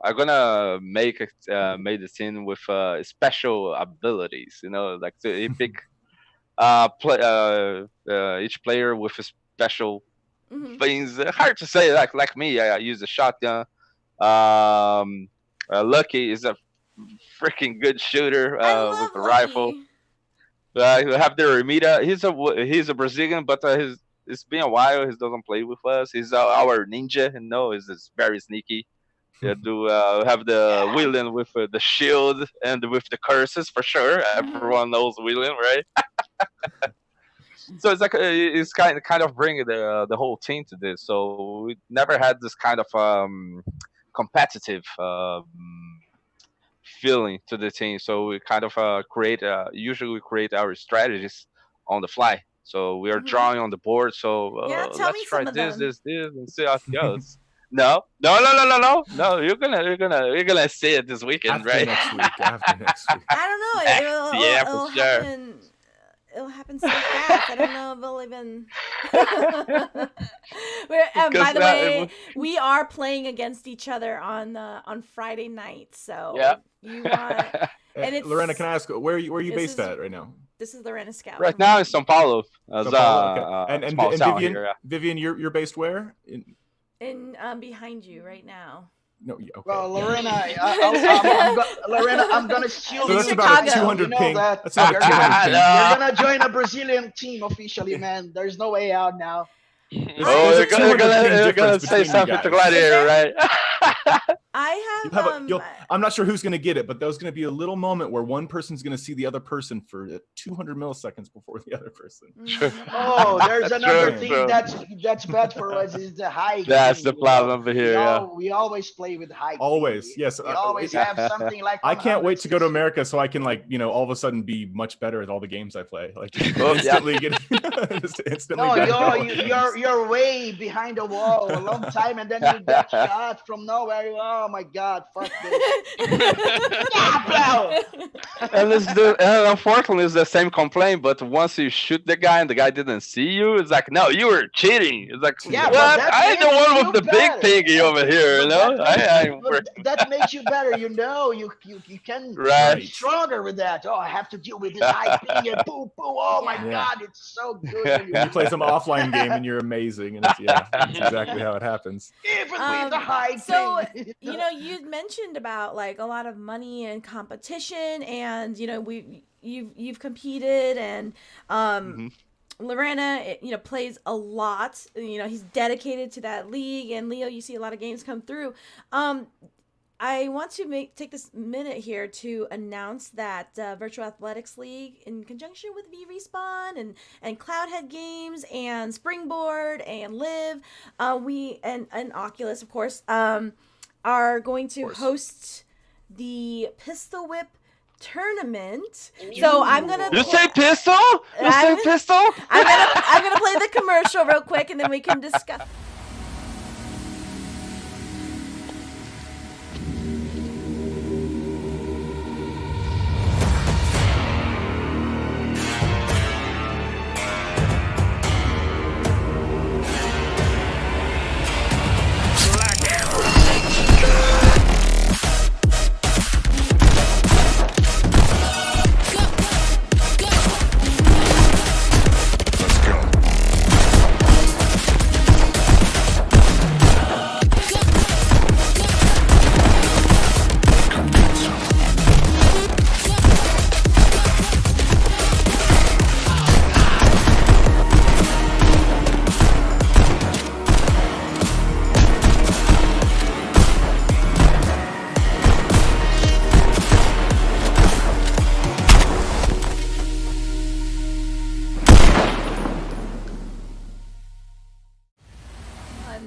I'm gonna make the team with special abilities. Like he pick each player with a special things. Hard to say. Like me, I use a shotgun. Lucky is a freaking good shooter with a rifle. We have the Ramita. He's a Brazilian, but it's been a while. He doesn't play with us. He's our ninja. He's very sneaky. Yeah, have the William with the shield and with the curses for sure. Everyone knows William, right? So it's like it's kind of bringing the whole team to this. So we never had this kind of competitive feeling to the team. So we kind of usually we create our strategies on the fly. So we are drawing on the board. So let's try this, and see how it goes. No. You're gonna see it this weekend, right? After next week. I don't know. It'll happen. It'll happen so fast. I don't know if it'll even. By the way, we are playing against each other on Friday night. So you want. And it's, Lorena, can I ask where are you based at right now? This is Lorena Scout. Right now in São Paulo. Okay. And Vivian, you're based where? In behind you right now. No, okay. Well, Lorena, I'm gonna steal. So that's about a 200 ping. That's about 200 ping. You're gonna join a Brazilian team officially, man. There's no way out now. You're gonna say something to Gladiator, right? I have. I'm not sure who's going to get it, but there's going to be a little moment where one person's going to see the other person for 200 milliseconds before the other person. Oh, there's another thing that's bad for us is the high. That's the problem over here. We always play with high. Always, yes. We always have something like. I can't wait to go to America so I can all of a sudden be much better at all the games I play. Like instantly get just instantly. No, you're way behind the wall a long time, and then you get shot from nowhere. Oh my God, fuck this. And unfortunately, it's the same complaint. But once you shoot the guy and the guy didn't see you, it's like, no, you were cheating. It's like, what? I ain't the one with the big thingy over here, that makes you better. You can be stronger with that. Oh, I have to deal with this high thing and boom. Oh my God, it's so good. You play some offline game and you're amazing, and that's exactly how it happens. Even with the high thing. You mentioned about like a lot of money and competition, and you've competed, and Lorena plays a lot. He's dedicated to that league, and Leo, you see a lot of games come through. I want to take this minute here to announce that Virtual Athletics League, in conjunction with V-Respawn and Cloudhead Games and Springboard and Live, we and Oculus, of course, are going to host the Pistolwhip Tournament. So I'm gonna. You say pistol? You say pistol? I'm gonna play the commercial real quick, and then we can discuss.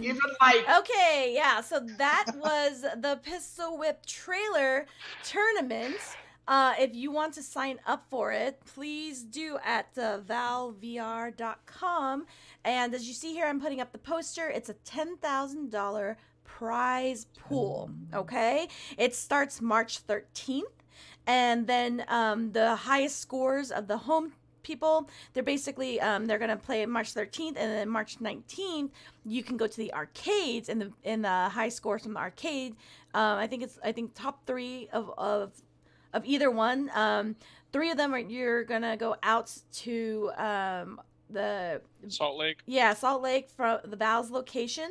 Even like Okay, yeah, so that was the Pistolwhip trailer tournament. If you want to sign up for it, please do at valvr.com. And as you see here, I'm putting up the poster. It's a $10,000 prize pool, okay? It starts March 13th. And then the highest scores of the home people, they're basically they're gonna play March 13th, and then March 19th you can go to the arcades, and the high scores from the arcade. I think top 3 of either one. 3 of them you're gonna go out to the Salt Lake. Yeah, Salt Lake from the Val's location.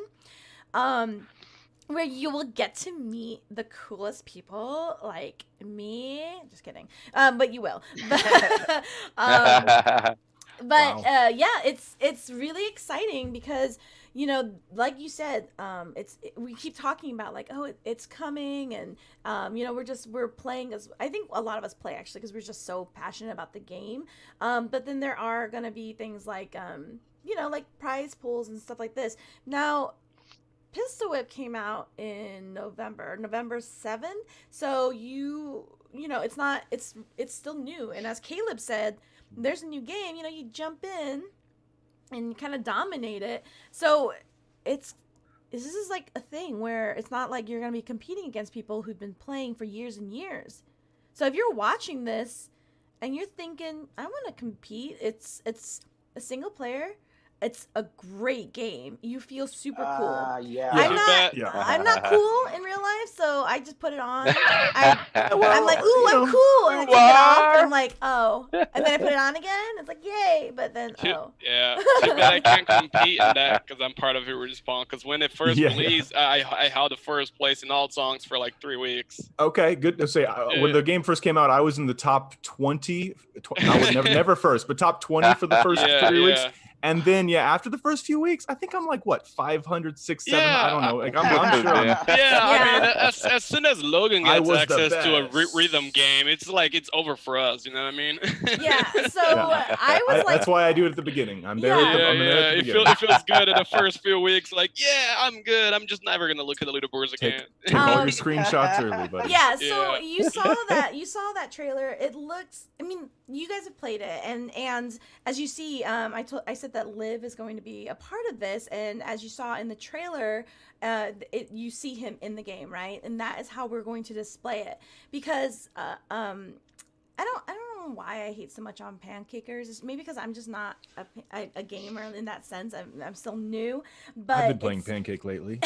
Where you will get to meet the coolest people like me. Just kidding. But you will. But Wow. yeah, it's really exciting because, you know, like you said, we keep talking about like, oh, it's coming, and you know, we're playing, as I think a lot of us play actually because we're just so passionate about the game. But then there are gonna be things like you know, like prize pools and stuff like this. Now, Pistolwhip came out in November 7th. So you know, it's still new. And as Caleb said, there's a new game, you know, you jump in and kind of dominate it. So this is like a thing where it's not like you're going to be competing against people who've been playing for years and years. So if you're watching this and you're thinking, I want to compete, it's a single player. It's a great game. You feel super cool. yeah. I'm not cool in real life, so I just put it on. I'm like, ooh, I'm cool, and I take it off, and I'm like, oh, and then I put it on again. It's like, yay, but then oh. Yeah, too bad I can't compete in that because I'm part of Respawn. Because when it first released, I held the first place in all songs for like 3 weeks. Okay, good to say. When the game first came out, I was in the top 20. I was never first, but top 20 for the first 3 weeks. And then, after the first few weeks, I think I'm like, what, 500, 600, 700? I don't know. Like, I'm sure. I mean, as soon as Logan gets access to a rhythm game, it's like it's over for us. You know what I mean? Yeah. So I was like, that's why I do it at the beginning. I'm there. At the beginning. It feels good in the first few weeks. Like, I'm good. I'm just never gonna look at the leaderboards again. Take all your screenshots early, buddy. Yeah. So you saw that trailer. It looks. I mean, you guys have played it, and as you see, I said that Liv is going to be a part of this, and as you saw in the trailer, you see him in the game, right? And that is how we're going to display it, because I don't know why I hate so much on Pancakers. It's maybe because I'm just not a gamer in that sense. I'm still new, but I've been playing Pancake lately.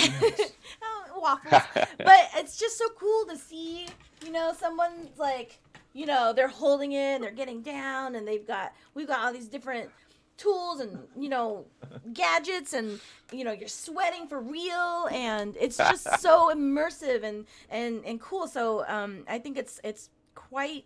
Waffles. But it's just so cool to see, you know, someone's like, you know, they're holding it, they're getting down, and we've got all these different tools and, you know, gadgets, and, you know, you're sweating for real, and it's just so immersive and cool. So I think it's quite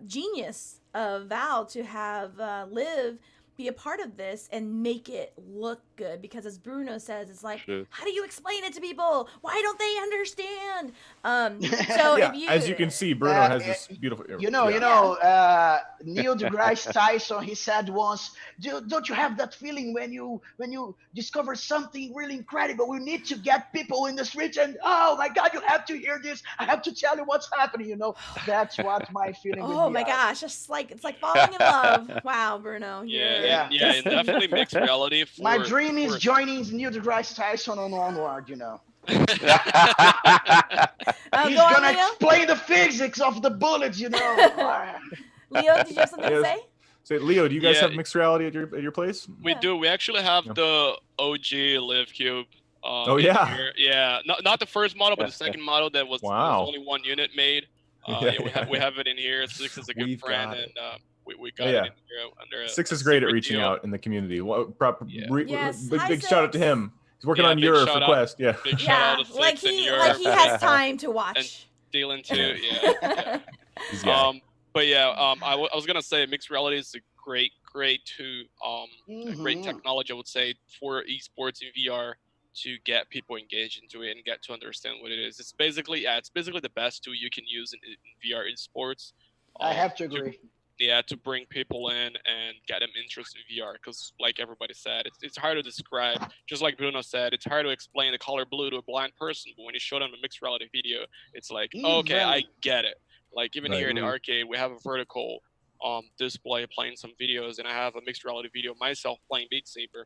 genius of Val to have Liv be a part of this and make it look good because, as Bruno says, it's like, True. how do you explain it to people? Why don't they understand? So Yeah, if you, as you can see, Bruno has this beautiful. Neil deGrasse Tyson, he said once, don't you have that feeling when you discover something really incredible? We need to get people in the streets and, oh my God, you have to hear this. I have to tell you what's happening. That's what my feeling with oh my VR. gosh, it's like falling in love. Wow, Bruno. Yeah, Yeah. and definitely mixed reality. My dream is joining Neil deGrasse Tyson on Onward. Go He's on, gonna Leo. explain the physics of the bullets. Leo, did you have something to say? So, Leo, do you guys Yeah. have mixed reality at your place? We Yeah. do. We actually have Yeah. the OG Live Cube. Oh, in yeah. here. Yeah. Not the first model, but the second model that was, Wow. was only one unit made. We have it in here. Six is a good We've friend, got and it. we got Yeah. it in here under. Six a is great at secret reaching deal. out in the community. Yes. Big, Hi, big shout out to Six. him. He's working Yeah, on big your shout out. request. Yeah. Big shout Yeah, out to like Six and he Europe. has time to watch. Dealing too. Yeah. He's got it. But yeah, I was gonna say mixed reality is a great great technology, I would say, for esports in VR to get people engaged into it and get to understand what it is. It's basically the best tool you can use in VR esports. I have to agree. To bring people in and get them interested in VR, because like everybody said, it's hard to describe. Just like Bruno said, it's hard to explain the color blue to a blind person, but when you show them a mixed reality video, it's like, okay, I get it. Like even here in the arcade, we have a vertical display playing some videos, and I have a mixed reality video myself playing Beat Saber,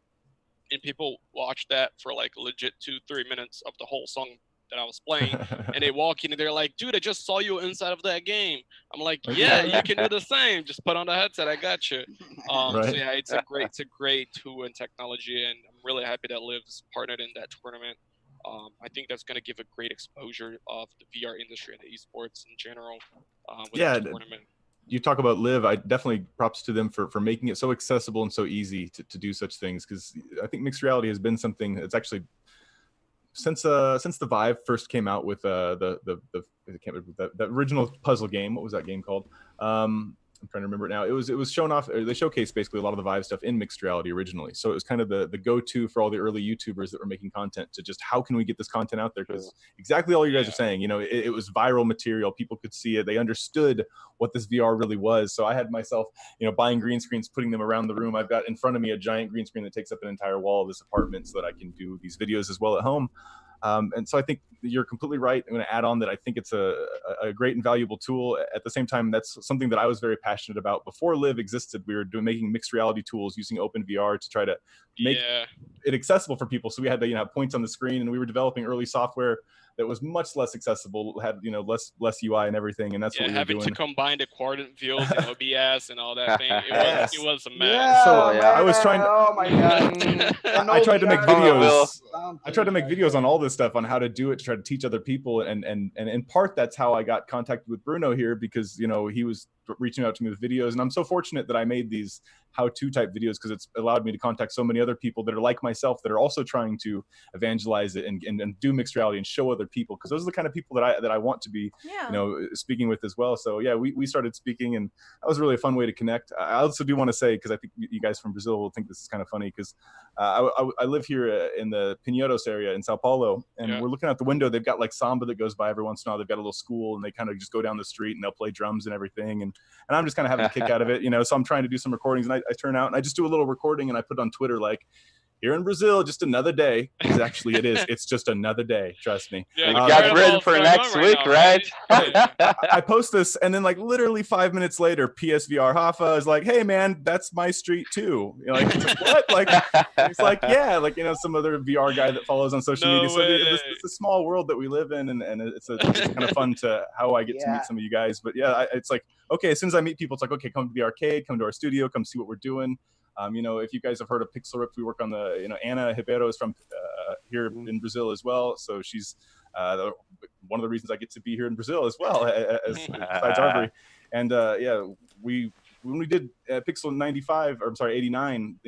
and people watch that for like legit 2-3 minutes of the whole song that I was playing, and they walk in and they're like, dude, I just saw you inside of that game. I'm like, yeah, you can do the same. Just put on the headset. I got you. So yeah, it's a great tool and technology, and I'm really happy that Liv's partnered in that tournament. I think that's going to give a great exposure of the VR industry and the esports in general with the tournament. You talk about Live, I definitely props to them for making it so accessible and so easy to do such things, because I think mixed reality has been something that's actually since the Vive first came out with the original puzzle game. What was that game called? I'm trying to remember it now. It was shown off. They showcased basically a lot of the Vive stuff in mixed reality originally. So it was kind of the go-to for all the early YouTubers that were making content to just, how can we get this content out there? Because exactly all you guys are saying, it was viral material. People could see it. They understood what this VR really was. So I had myself, buying green screens, putting them around the room. I've got in front of me a giant green screen that takes up an entire wall of this apartment so that I can do these videos as well at home. And so I think you're completely right. I'm going to add on that I think it's a great and valuable tool. At the same time, that's something that I was very passionate about. Before Live existed, we were making mixed reality tools using OpenVR to try to make it accessible for people. So we had to have points on the screen, and we were developing early software that was much less accessible, had less UI and everything, and that's what we were doing. Having to combine the coordinate views and OBS and all that thing, it was a mess. Yeah, so I was trying to. Oh my God! I tried to make videos. I tried to make videos on all this stuff, on how to do it, to try to teach other people, and in part that's how I got contacted with Bruno here, because he was reaching out to me with videos, and I'm so fortunate that I made these how-to type videos, because it's allowed me to contact so many other people that are like myself, that are also trying to evangelize it and do mixed reality and show other people, because those are the kind of people that I want to be speaking with as well. So yeah, we started speaking, and that was really a fun way to connect. I also do want to say, because I think you guys from Brazil will think this is kind of funny, because I live here in the Pinheiros area in Sao Paulo, and we're looking out the window. They've got like samba that goes by every once in a while. They've got a little school, and they kind of just go down the street and they'll play drums and everything, and I'm just kind of having a kick out of it, so I'm trying to do some recordings, and I turn out and I just do a little recording, and I put on Twitter like, here in Brazil, just another day. Because actually it is. It's just another day. Trust me. Yeah, you got ready for next week, right? I post this, and then like literally 5 minutes later, PSVR Hoffa is like, hey man, that's my street too. It's like, what? Like, it's like, yeah, like, some other VR guy that follows on social media. So it's a small world that we live in, and it's kind of fun to how I get to meet some of you guys. But yeah, it's like, okay, as soon as I meet people, it's like, okay, come to the arcade, come to our studio, come see what we're doing. If you guys have heard of Pistolwhip, we work on the, Ana Ribeiro is from here in Brazil as well. So she's one of the reasons I get to be here in Brazil as well, besides Arbery. And when we did Pixel 89,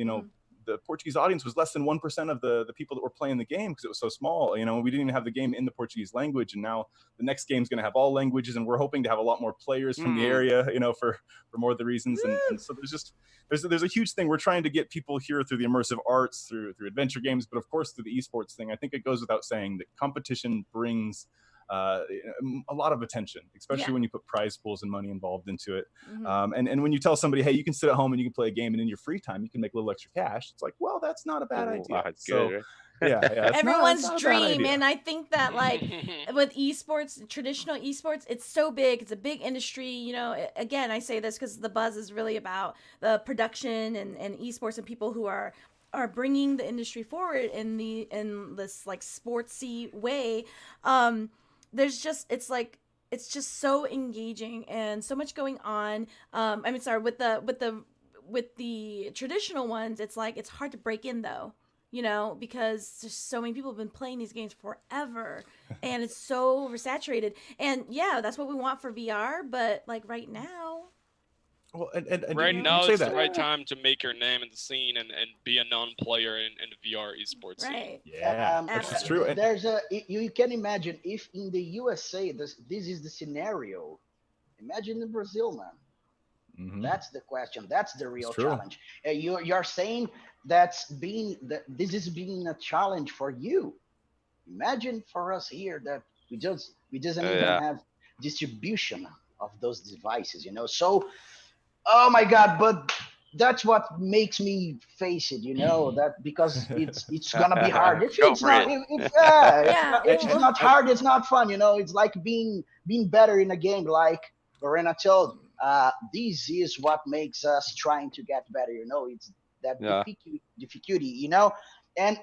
the Portuguese audience was less than 1% of the people that were playing the game because it was so small. You know, we didn't even have the game in the Portuguese language, and now the next game is going to have all languages, and we're hoping to have a lot more players from the area, you know, for more of the reasons. And so there's a huge thing. We're trying to get people here through the immersive arts, through adventure games, but of course through the esports thing. I think it goes without saying that competition brings a lot of attention, especially when you put prize pools and money involved into it. And when you tell somebody, hey, you can sit at home and you can play a game, and in your free time you can make a little extra cash, it's like, well, that's not a bad idea. So yeah, everyone's dream. And I think that like with esports, traditional esports, it's so big, it's a big industry. You know, again, I say this because the buzz is really about the production and esports and people who are bringing the industry forward in this like sportsy way. There's just, it's just so engaging and so much going on. I mean, sorry, with the traditional ones, it's like, it's hard to break in though, you know, because there's so many people have been playing these games forever and it's so oversaturated. And yeah, that's what we want for VR, but like right now. Well, and right now it's the right time to make your name in the scene and be a known player in the VR esports scene. Yeah, that's true. There's you can imagine if in the USA this is the scenario. Imagine in Brazil, man. That's the question. That's the real challenge. You're saying this is being a challenge for you. Imagine for us here that we doesn't even have distribution of those devices, you know. So oh my God, but that's what makes me face it, you know, that because it's gonna be hard. It's not hard, it's not fun, you know. It's like being better in a game, like Lorena told. This is what makes us trying to get better, you know. It's that difficulty, you know. And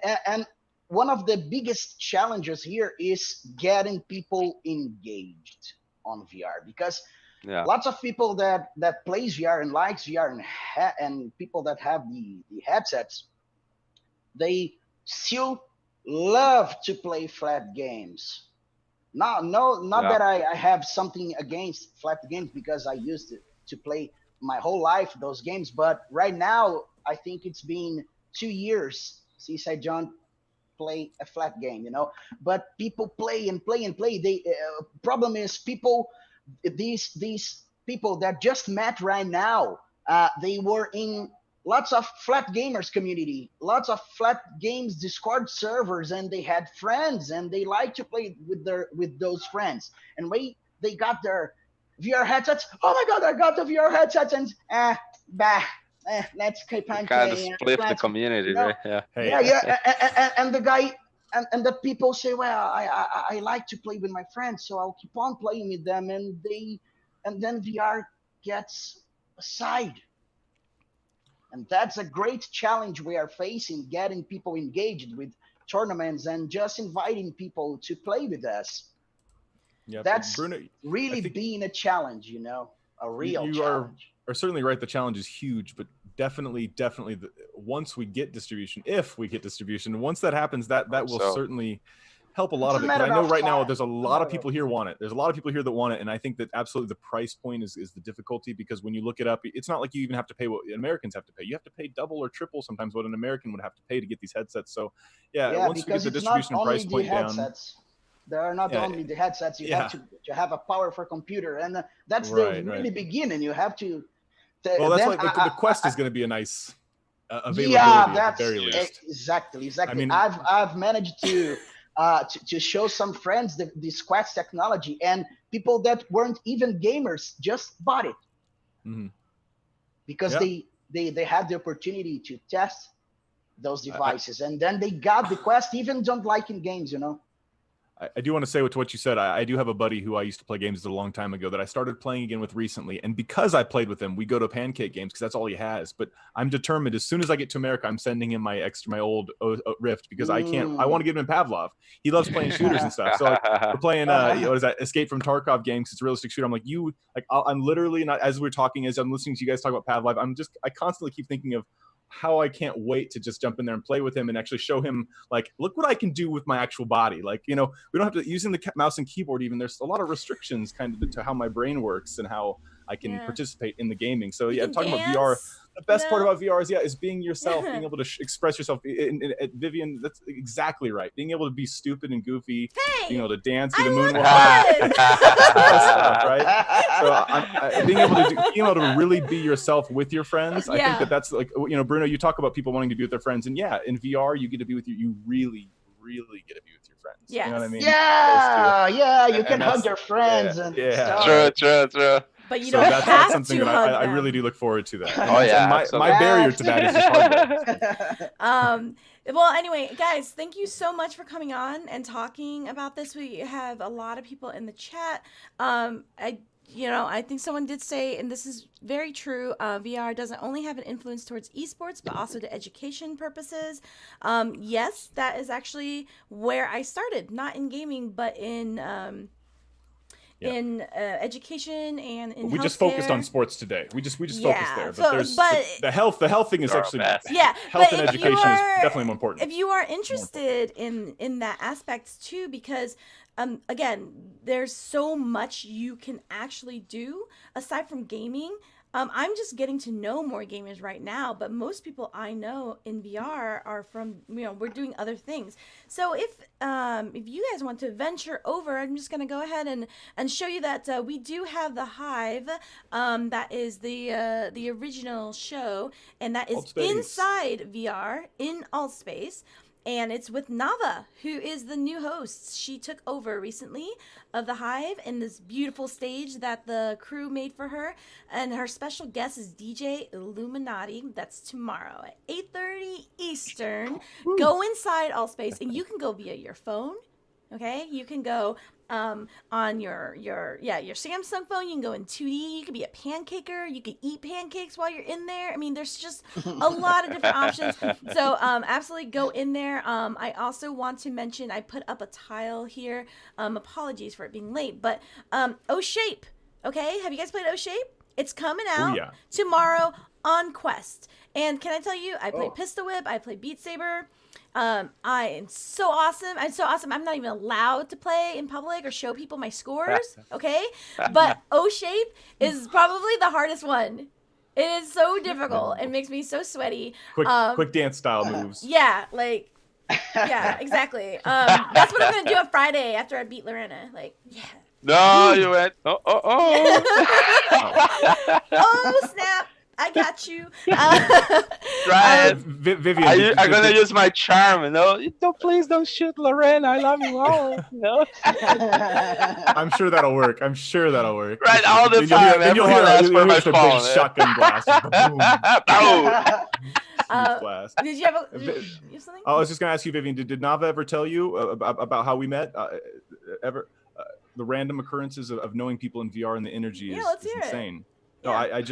one of the biggest challenges here is getting people engaged on VR, because lots of people that plays VR and likes VR and people that have the headsets, they still love to play flat games. Not that I have something against flat games, because I used to play my whole life those games, but right now I think it's been 2 years since I don't play a flat game, you know. But people play and play and play. They problem is these people that just met right now, they were in lots of flat gamers community, lots of flat games Discord servers, and they had friends and they like to play with those friends. And they got their VR headsets. Oh my God, I got the VR headsets, and let's keep on kind playing. of split the community, you know? Right? And the guy. And the people say, well, I like to play with my friends, so I'll keep on playing with them, and then VR gets aside. And that's a great challenge we are facing, getting people engaged with tournaments and just inviting people to play with us. Yeah, that's Bruno, really being a challenge, you know, a real challenge. Are certainly right. The challenge is huge, but definitely once we get distribution, once that happens, that will certainly help a lot of it. I know right now there's a lot of people here want it. There's a lot of people here that want it, and I think that absolutely the price point is the difficulty, because when you look it up, it's not like you even have to pay what Americans have to pay. You have to pay double or triple sometimes what an American would have to pay to get these headsets. So once we get the distribution and price point down. There are not only the headsets, you have to have a powerful computer, and that's the really beginning. You have to. Well, that's like the Quest is going to be a nice availability at the very least. Exactly. I mean, I've managed to show some friends this Quest technology, and people that weren't even gamers just bought it because they had the opportunity to test those devices, and then they got the Quest, even don't like in games, you know. I do want to say to what you said. I do have a buddy who I used to play games with a long time ago that I started playing again with recently. And because I played with him, we go to Pancake Games because that's all he has. But I'm determined, as soon as I get to America, I'm sending him my old Rift, because I want to get him in Pavlov. He loves playing shooters and stuff. So like, we're playing what is that, Escape from Tarkov game, because it's a realistic shooter. I'm like, I'm literally not, as we're talking, as I'm listening to you guys talk about Pavlov, I constantly keep thinking of how I can't wait to just jump in there and play with him and actually show him, like, look what I can do with my actual body. Like, you know, we don't have to, using the mouse and keyboard even, there's a lot of restrictions kind of to how my brain works and how I can participate in the gaming. So talking about VR, The best You part know? about VR is being yourself, being able to express yourself. Vivian, that's exactly right. Being able to be stupid and goofy, being Hey, able to dance, do the I moonwalk, love stuff, right? So being able to really be yourself with your friends. I think Yeah. that's like, Bruno, you talk about people wanting to be with their friends, and yeah, in VR you get to be with you really get to be with your friends. You know what I Yes. mean? Yeah, you And can hug that's- your friends and yeah, stuff. True. But you So don't that's have something to that hug I them. really do look forward to that. Oh, yeah, and my absolutely. barrier to that is just hardware. Well, anyway, guys, thank you so much for coming on and talking about this. We have a lot of people in the chat. I think someone did say, and this is very true, VR doesn't only have an influence towards esports, but also to education purposes. Yes, that is actually where I started, not in gaming, but in education and in We healthcare. just focused on sports today. We just focused there. But the health thing is actually health and education is definitely more important. If you are interested in that aspect too, because again, there's so much you can actually do aside from gaming. I'm just getting to know more gamers right now, but most people I know in VR are from, we're doing other things. So if you guys want to venture over, I'm just going to go ahead and show you that we do have the Hive. That is the original show, and that is inside VR in Allspace. And it's with Nava, who is the new host. She took over recently of the Hive in this beautiful stage that the crew made for her. And her special guest is DJ Illuminati. That's tomorrow at 8:30 Eastern. Woo. Go inside Allspace, and you can go via your phone. Okay, you can go on your Samsung phone. You can go in 2D. You could be a pancaker. You could eat pancakes while you're in there. I mean, there's just a lot of different options. So absolutely go in there. I also want to mention, I put up a tile here. Apologies for it being late, but O-Shape. Okay, have you guys played O-Shape? It's coming out tomorrow on Quest. And can I tell you, I played Pistol Whip. I played Beat Saber. I am so awesome. I'm so awesome. I'm not even allowed to play in public or show people my scores. Okay. But O-Shape is probably the hardest one. It is so difficult. It makes me so sweaty. Quick dance style moves. Yeah. Yeah, exactly. That's what I'm going to do on Friday after I beat Lorena. No, you went. Oh. Oh, snap. I got you. Right. Vivian, I'm gonna use my charm. No, please don't shoot Lorena. I love you all. No. I'm sure that'll work. Right, all the time. Everyone asks for my phone. Shotgun blast. Blast. Did you have something? I was just gonna ask you, Vivian. Did Nava ever tell you about how we met? The random occurrences of knowing people in VR and the energy is insane. No, I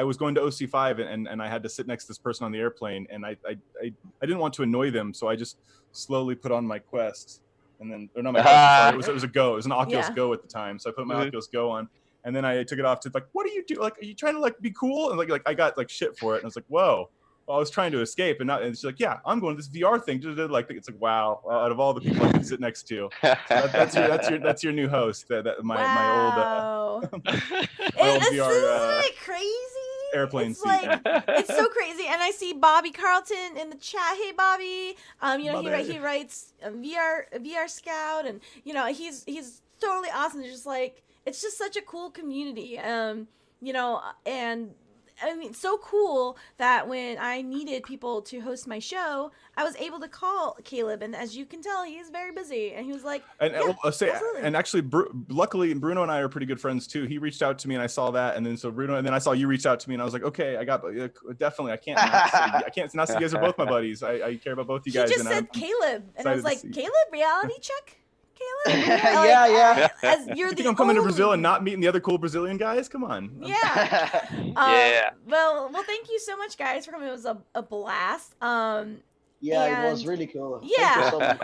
was going to OC5 and I had to sit next to this person on the airplane, and I didn't want to annoy them, so I just slowly put on my Quest, and then it was a Go. It was an Oculus Go at the time, so I put my Oculus Go on, and then I took it off to what do you do? Are you trying to be cool? And I got shit for it, and I was like, whoa. Well, I was trying to escape, and she's like, "Yeah, I'm going to this VR thing." It's like, wow! Out of all the people I could sit next to, so that's your new host. My old VR isn't it crazy? Airplane seat. It's so crazy, and I see Bobby Carlton in the chat. Hey, Bobby. He writes VR Scout, and he's totally awesome. It's just such a cool community. And I mean, so cool that when I needed people to host my show, I was able to call Caleb, and as you can tell, he is very busy. And he was like, and actually, luckily, Bruno and I are pretty good friends too. He reached out to me, and I saw that, and then I saw you reach out to me, and I was like, okay, I got definitely. I can't not say you guys are both my buddies. I care about both you guys. He just said Caleb, and I was like, Caleb, reality check. Caleb? Yeah. As you're you think I'm coming to Brazil and not meeting the other cool Brazilian guys? Come on. Yeah. Yeah. Well, thank you so much, guys, for coming. It was a blast. It was really cool. Yeah. Thank you so much.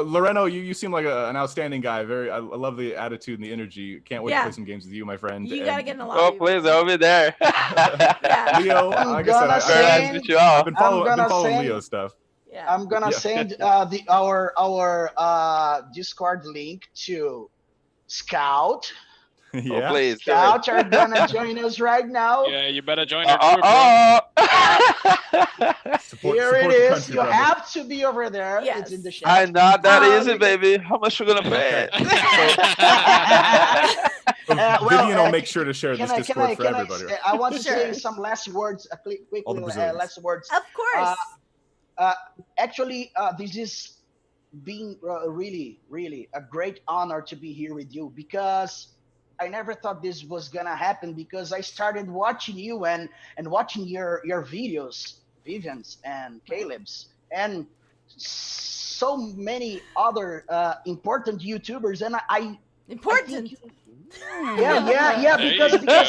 Loreno, you seem like an outstanding guy. I love the attitude and the energy. Can't wait to play some games with you, my friend. You gotta get in the lobby. Oh, please, I'll be there. Leo, like I said, I've been following Leo stuff. Yeah. I'm gonna send our Discord link to Scout Yeah. Oh, please. do it. Scouts are gonna join us right now. Yeah, you better join our group, bro. Support Here it the is. country, You brother. have to be over there. Yes. It's in the chat. I'm not that easy, we- baby. How much you gonna pay? Vivian will uh, make sure to share this Discord for everybody. I want to Sure. say some last words, quickly, All the Brazilians. last words. Of course. Actually, this is being really, really a great honor to be here with you, because I never thought this was gonna happen, because I started watching you and watching your videos, Vivian's and Caleb's, and so many other important YouTubers, and I Important. think yeah, There because you go.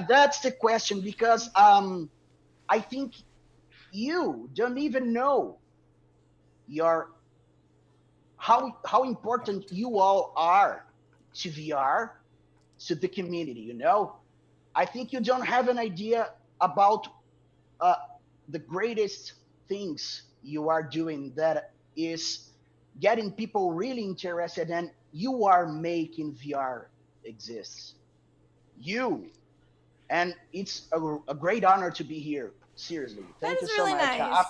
that's the question, because I think you don't even know how important you all are to VR, to the community. You know, I think you don't have an idea about the greatest things you are doing, that is getting people really interested, and you are making VR exists. And it's a great honor to be here. Seriously, thank you is so really much. nice.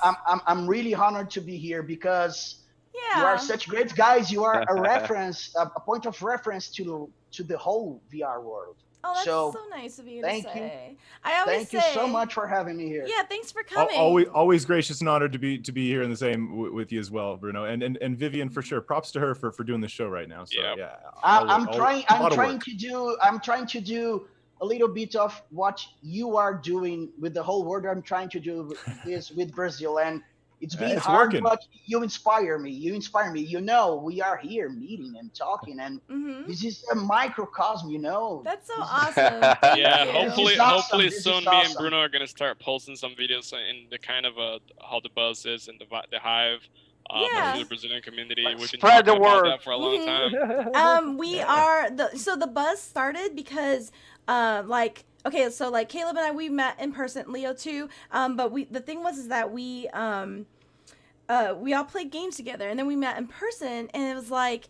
I'm really honored to be here, because Yeah. you are such great guys. You are a reference, a point of reference to the whole VR world. Oh, that's so, So, nice of you thank to you. say. I always Thank say. you so much for having me here. Yeah, thanks for coming. Always gracious and honored to be here in the same with you as well, Bruno, and Vivian, for sure. Props to her for doing the show right now. So Yeah. yeah, I'm a lot of trying work. to do a little bit of what you are doing with the whole world. I'm trying to do this with Brazil, and it's been It's hard, working. but you inspire me. You know, we are here meeting and talking, and Mhm. this is a microcosm. You know, That's so This is- awesome. Thank Yeah, you. hopefully, This is awesome. hopefully This is soon, me and awesome. Bruno are gonna start posting some videos in the kind of how the buzz is and the hive. Yeah. For the Brazilian community. Like, We've been spread talking the about word. that for a long Mhm. time. We are the buzz started because okay, so like Caleb and I, we met in person, Leo too, but the thing was is that we all played games together, and then we met in person, and it was like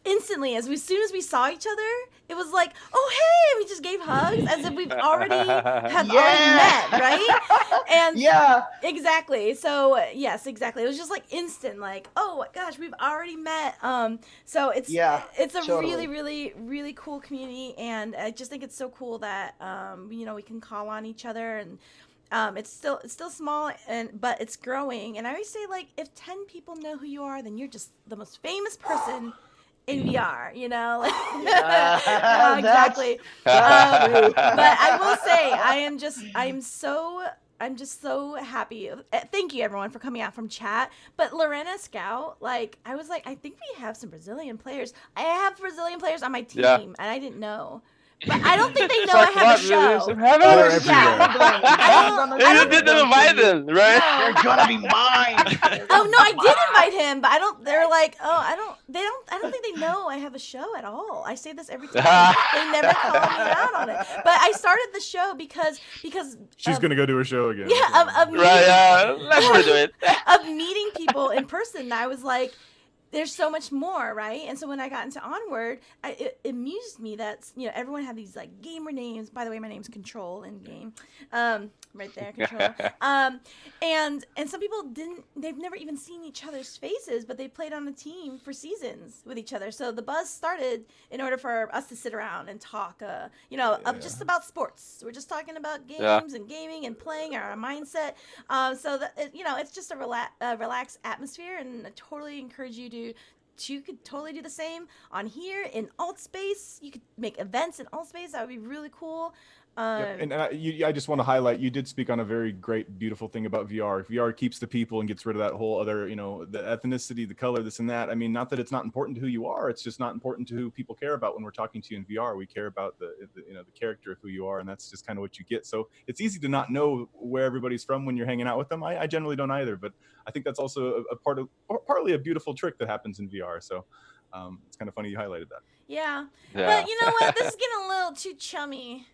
instantly, as soon as we saw each other, it was like, oh hey, and we just gave hugs as if we've already already met, right? And Yeah, exactly. So yes, exactly. It was just like instant, like, oh gosh, we've already met. So it's a totally. really, really, really cool community, and I just think it's so cool that we can call on each other, and it's still small, but it's growing. And I always say, like, if 10 people know who you are, then you're just the most famous person in VR, you know? Yeah, exactly. that's true. But I will say, I'm just so happy. Thank you everyone for coming out from chat. But Lorena Scout, like, I was like, I think we have some Brazilian players. I have Brazilian players on my team, and I didn't know. But I don't think they know I have a show. They're everywhere. You didn't invite them, right? They're gonna be mine. Oh no, I did invite him, but I don't. They're like, oh, I don't think they know I have a show at all. I say this every time. They never call me out on it. But I started the show because She's gonna go do her show again. yeah, of meeting, Right, let's redo it. of meeting people in person. I was like, there's so much more, right? And so when I got into Onward, it amused me that everyone had these like gamer names. By the way, my name's Control in game, right there, Control. And some people they've never even seen each other's faces, but they played on a team for seasons with each other. So the buzz started in order for us to sit around and talk, just about sports. We're just talking about games and gaming and playing our mindset. So that it's just a relaxed atmosphere, and I totally encourage you to. You could totally do the same on here in alt space. You could make events in alt space. That would be really cool. And I just want to highlight, you did speak on a very great, beautiful thing about VR. VR keeps the people and gets rid of that whole other, the ethnicity, the color, this and that. I mean, not that it's not important to who you are. It's just not important to who people care about when we're talking to you in VR. We care about the character of who you are, and that's just kind of what you get. So it's easy to not know where everybody's from when you're hanging out with them. I generally don't either, but I think that's also partly a beautiful trick that happens in VR. So it's kind of funny you highlighted that. Yeah. But you know what? This is getting a little too chummy.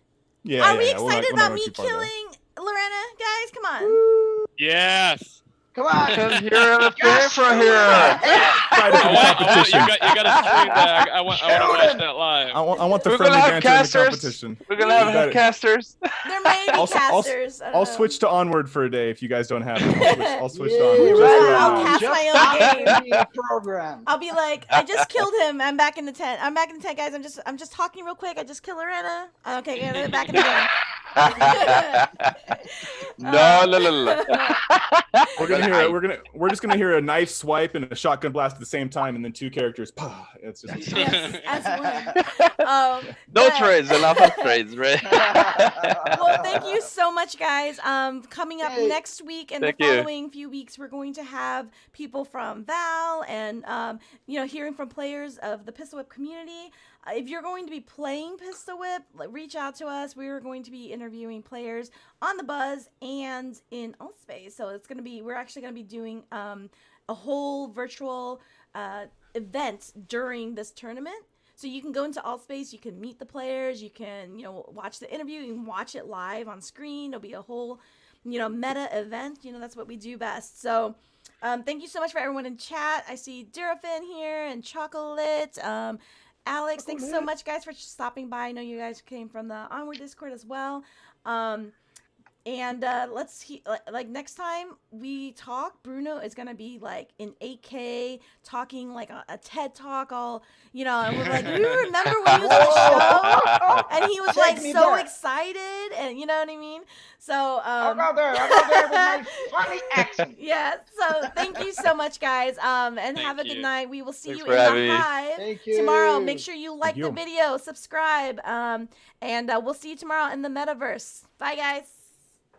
Yeah. Are we excited we'll not about go me too far there. killing Lorena? Guys, come on. Yes. Come on. You're in the pay for here. excited for the competition. You gotta stream that. I want to watch that live. I want the We're friendly gonna have banter in the casters. competition. We're gonna have Got it. casters. There may be casters. I don't I'll know. switch to Onward for a day if you guys don't have it. I'll switch to Yeah, Onward. right. I'll cast Just my own game. program. I'll be like, I just killed him. I'm back in the tent. I'm back in the tent, guys. I'm just talking real quick. I just killed Lorena. Okay, yeah, back in the game. No. We're just gonna hear a knife swipe and a shotgun blast at the same time, and then two characters. Pah, it's just Yes, as one. No but- trades, enough of trades, right? Well, thank you so much, guys. Coming up Hey. next week and Thank the you. following few weeks, we're going to have people from Val and hearing from players of the Pistol Whip community. If you're going to be playing Pistol Whip, reach out to us. We are going to be interviewing players on the Buzz and in Allspace. So we're actually going to be doing a whole virtual event during this tournament. So you can go into Allspace, you can meet the players, you can, watch the interview, you can watch it live on screen. It'll be a whole, meta event. That's what we do best. So thank you so much for everyone in chat. I see Durafin here and Chocolate. Alex, thanks so much, guys, for stopping by. I know you guys came from the Onward Discord as well. And next time we talk, Bruno is gonna be like in 8K talking like a TED talk, all and we're like, you remember when he was on the show and he was like so excited, and you know what I mean? So I'll go there with my funny accent. yeah. So thank you so much, guys. And have a good you. night. We will see Thanks you for in having the me. hive Thank you. tomorrow. Make sure you like you. the video, subscribe, and we'll see you tomorrow in the metaverse. Bye, guys.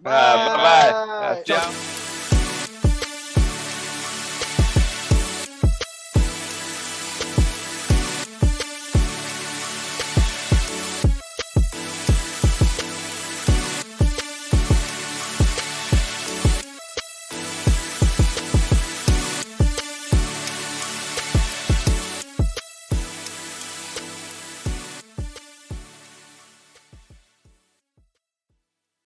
Bye-bye. Bye. Ciao.